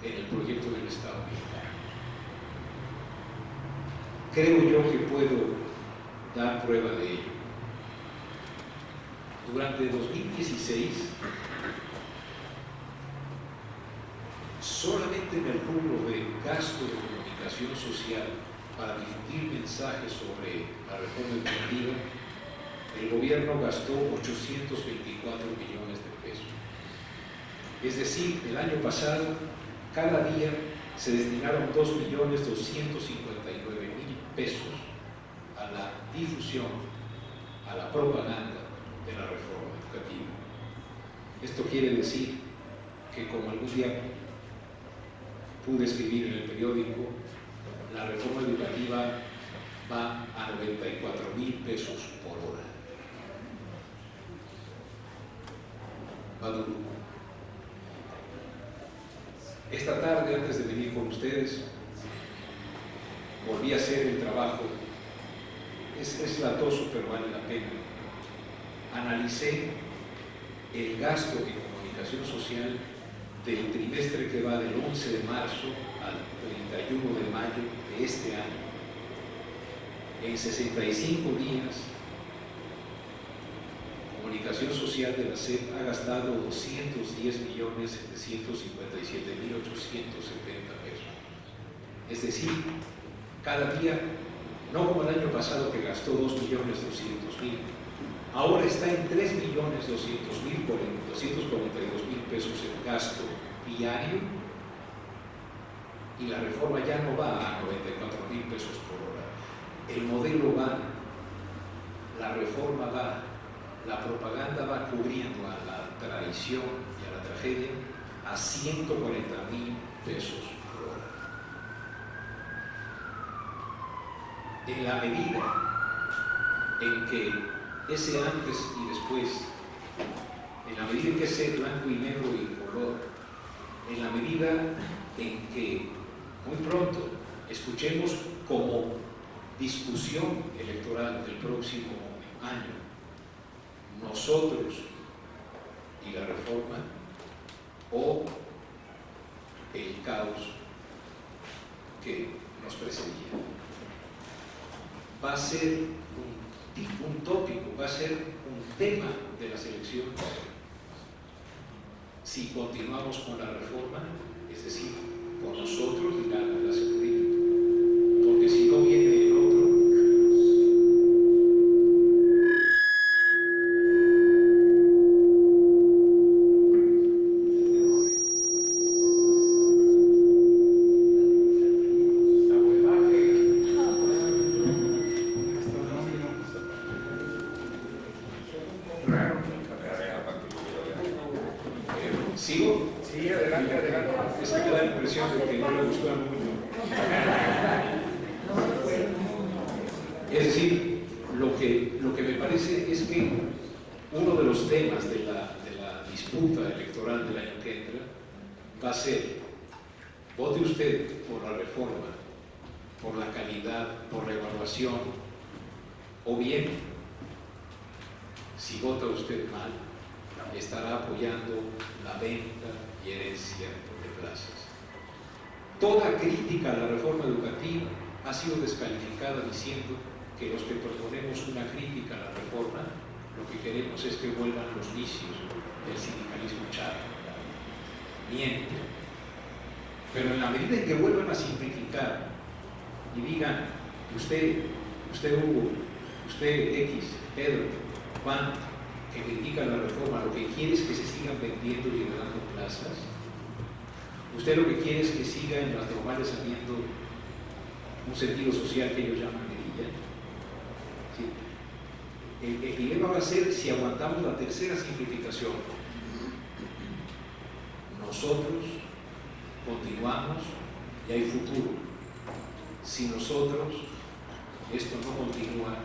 S5: en el proyecto del Estado mexicano. Creo yo que puedo dar prueba de ello. Durante 2016, solamente en el rubro de gasto de comunicación social para difundir mensajes sobre la reforma educativa, el gobierno gastó 824 millones de pesos. Es decir, el año pasado, cada día se destinaron 2.259.000 pesos a la difusión, a la propaganda de la reforma educativa. Esto quiere decir que, como algún día pude escribir en el periódico, la reforma educativa va a 94.000 pesos por hora. Va duro. Esta tarde, antes de venir con ustedes, volví a hacer el trabajo. Es latoso, pero vale la pena. Analicé el gasto en comunicación social del trimestre que va del 11 de marzo al 31 de mayo de este año. En 65 días, Comunicación Social de la SEP ha gastado 210.757.870 pesos. Es decir, cada día, no como el año pasado que gastó 2.200.000, ahora está en 3.200.242.000 pesos en gasto diario, y la reforma ya no va a 94.000 pesos por hora. El modelo va, la reforma va, la propaganda va cubriendo a la traición y a la tragedia a 140.000 pesos por hora. En la medida en que ese antes y después, en la medida en que ese blanco y negro y color, en la medida en que muy pronto escuchemos como discusión electoral del próximo año nosotros y la reforma, o el caos que nos precedía. Va a ser un tópico, va a ser un tema de las elecciones si continuamos con la reforma, es decir, con nosotros y la clase política, porque si no viene el otro. ¿Sigo?
S1: Sí, adelante, adelante.
S5: Es que me da la impresión de que no le gustó a mucho. Es decir, lo que me parece es que uno de los temas de la disputa electoral del año que entra va a ser: vote usted por la reforma, por la calidad, por la evaluación, o bien, si vota usted mal, estará apoyando la venta y herencia de plazas. Toda crítica a la reforma educativa ha sido descalificada diciendo que los que proponemos una crítica a la reforma, lo que queremos es que vuelvan los vicios del sindicalismo charro. Miente. Pero en la medida en que vuelvan a simplificar y digan: usted Hugo, usted X, Pedro, Juan, que critica la reforma, lo que quiere es que se sigan vendiendo y ganando plazas. Usted lo que quiere es que siga en las normales habiendo un sentido social que ellos llaman guerrilla. ¿Sí? El dilema va a ser si aguantamos la tercera simplificación. Nosotros continuamos y hay futuro. Si nosotros, esto no continúa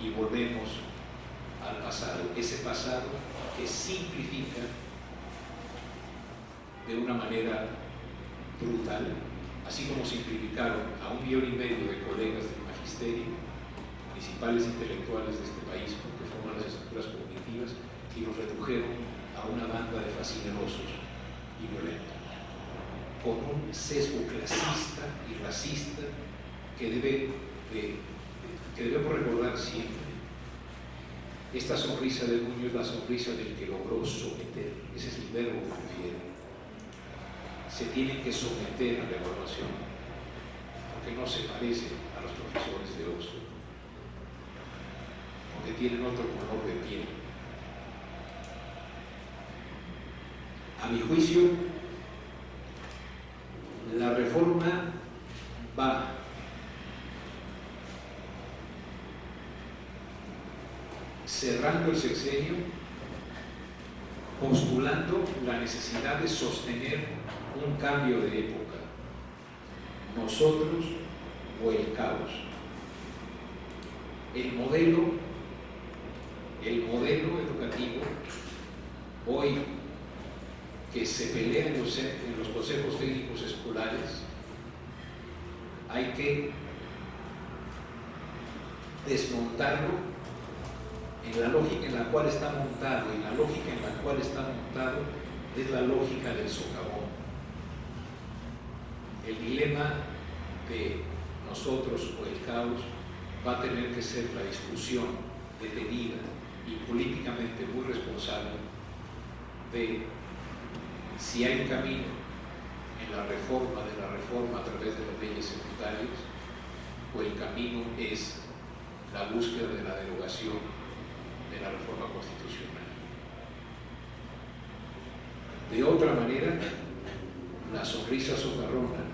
S5: y volvemos al pasado, ese pasado que simplifica de una manera brutal, así como simplificaron a 1,5 millones de colegas del magisterio, principales intelectuales de este país que forman las estructuras cognitivas, y los redujeron a una banda de fascinerosos y violentos, con un sesgo clasista y racista que debemos recordar siempre. Esta sonrisa de Nuño es la sonrisa del que logró someter, ese es el verbo que prefiere. Se tienen que someter a la evaluación, porque no se parecen a los profesores de Oxford, porque tienen otro color de piel. A mi juicio, la reforma va cerrando el sexenio, postulando la necesidad de sostener un cambio de época, nosotros o el caos. El modelo educativo hoy que se pelea en los consejos técnicos escolares, hay que desmontarlo en la lógica en la cual está montado, y la lógica en la cual está montado es la lógica del socavón. El dilema de nosotros o el caos va a tener que ser la discusión detenida y políticamente muy responsable de si hay un camino en la reforma de la reforma a través de las leyes secundarias, o el camino es la búsqueda de la derogación de la reforma constitucional. De otra manera, la sonrisa socarrona,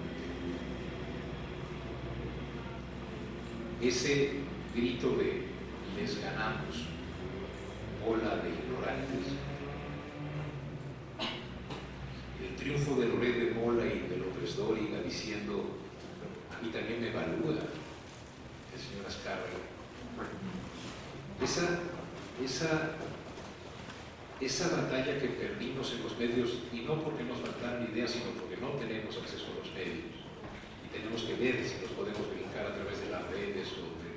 S5: ese grito de "les ganamos", bola de ignorantes, el triunfo de Loret de Mola y de López Dóriga diciendo "a mí también me evalúa el señor Azcárraga", esa batalla que perdimos en los medios, y no porque nos faltaran ideas, sino porque no tenemos acceso a los medios y tenemos que ver si los podemos brincar a través de las redes o de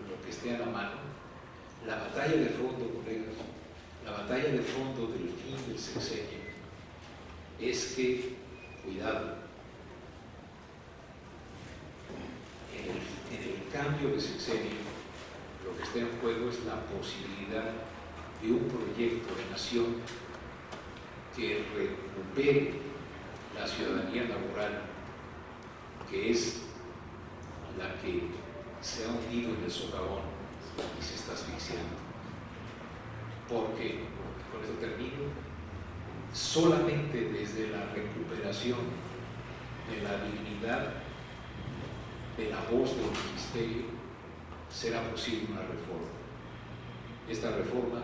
S5: lo que esté a la mano. La batalla de fondo, colegas, la batalla de fondo del fin del sexenio es que, cuidado, en el cambio de sexenio lo que está en juego es la posibilidad de un proyecto de nación que recupere la ciudadanía laboral, que es la que se ha hundido en el socavón y se está asfixiando. Porque, con esto termino, solamente desde la recuperación de la dignidad de la voz del magisterio será posible una reforma. Esta reforma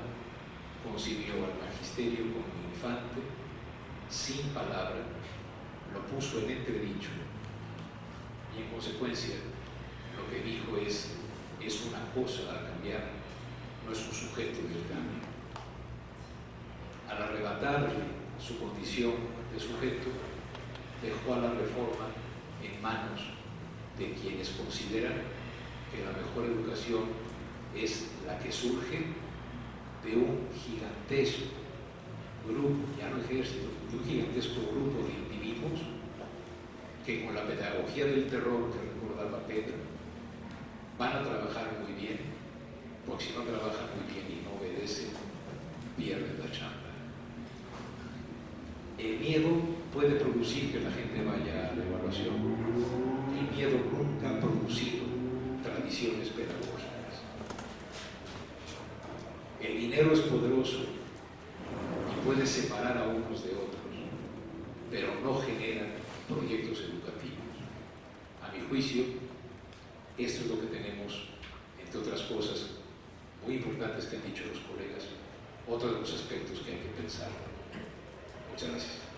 S5: concibió al magisterio como un infante, sin palabra, lo puso en entredicho y en consecuencia lo que dijo es una cosa a cambiar, no es un sujeto del cambio. Al arrebatarle su condición de sujeto, dejó a la reforma en manos de quienes consideran que la mejor educación es la que surge de un gigantesco grupo, ya no ejército, de un gigantesco grupo de individuos que con la pedagogía del terror que recordaba Pedro van a trabajar muy bien, porque si no trabajan muy bien y no obedecen, pierden la chamba. El miedo puede producir que la gente vaya a la evaluación. El miedo nunca ha producido tradiciones pedagógicas. El dinero es poderoso y puede separar a unos de otros, pero no genera proyectos educativos. A mi juicio, esto es lo que tenemos, entre otras cosas muy importantes, importantes que han dicho los colegas, otro de los aspectos que hay que pensar. Muchas gracias.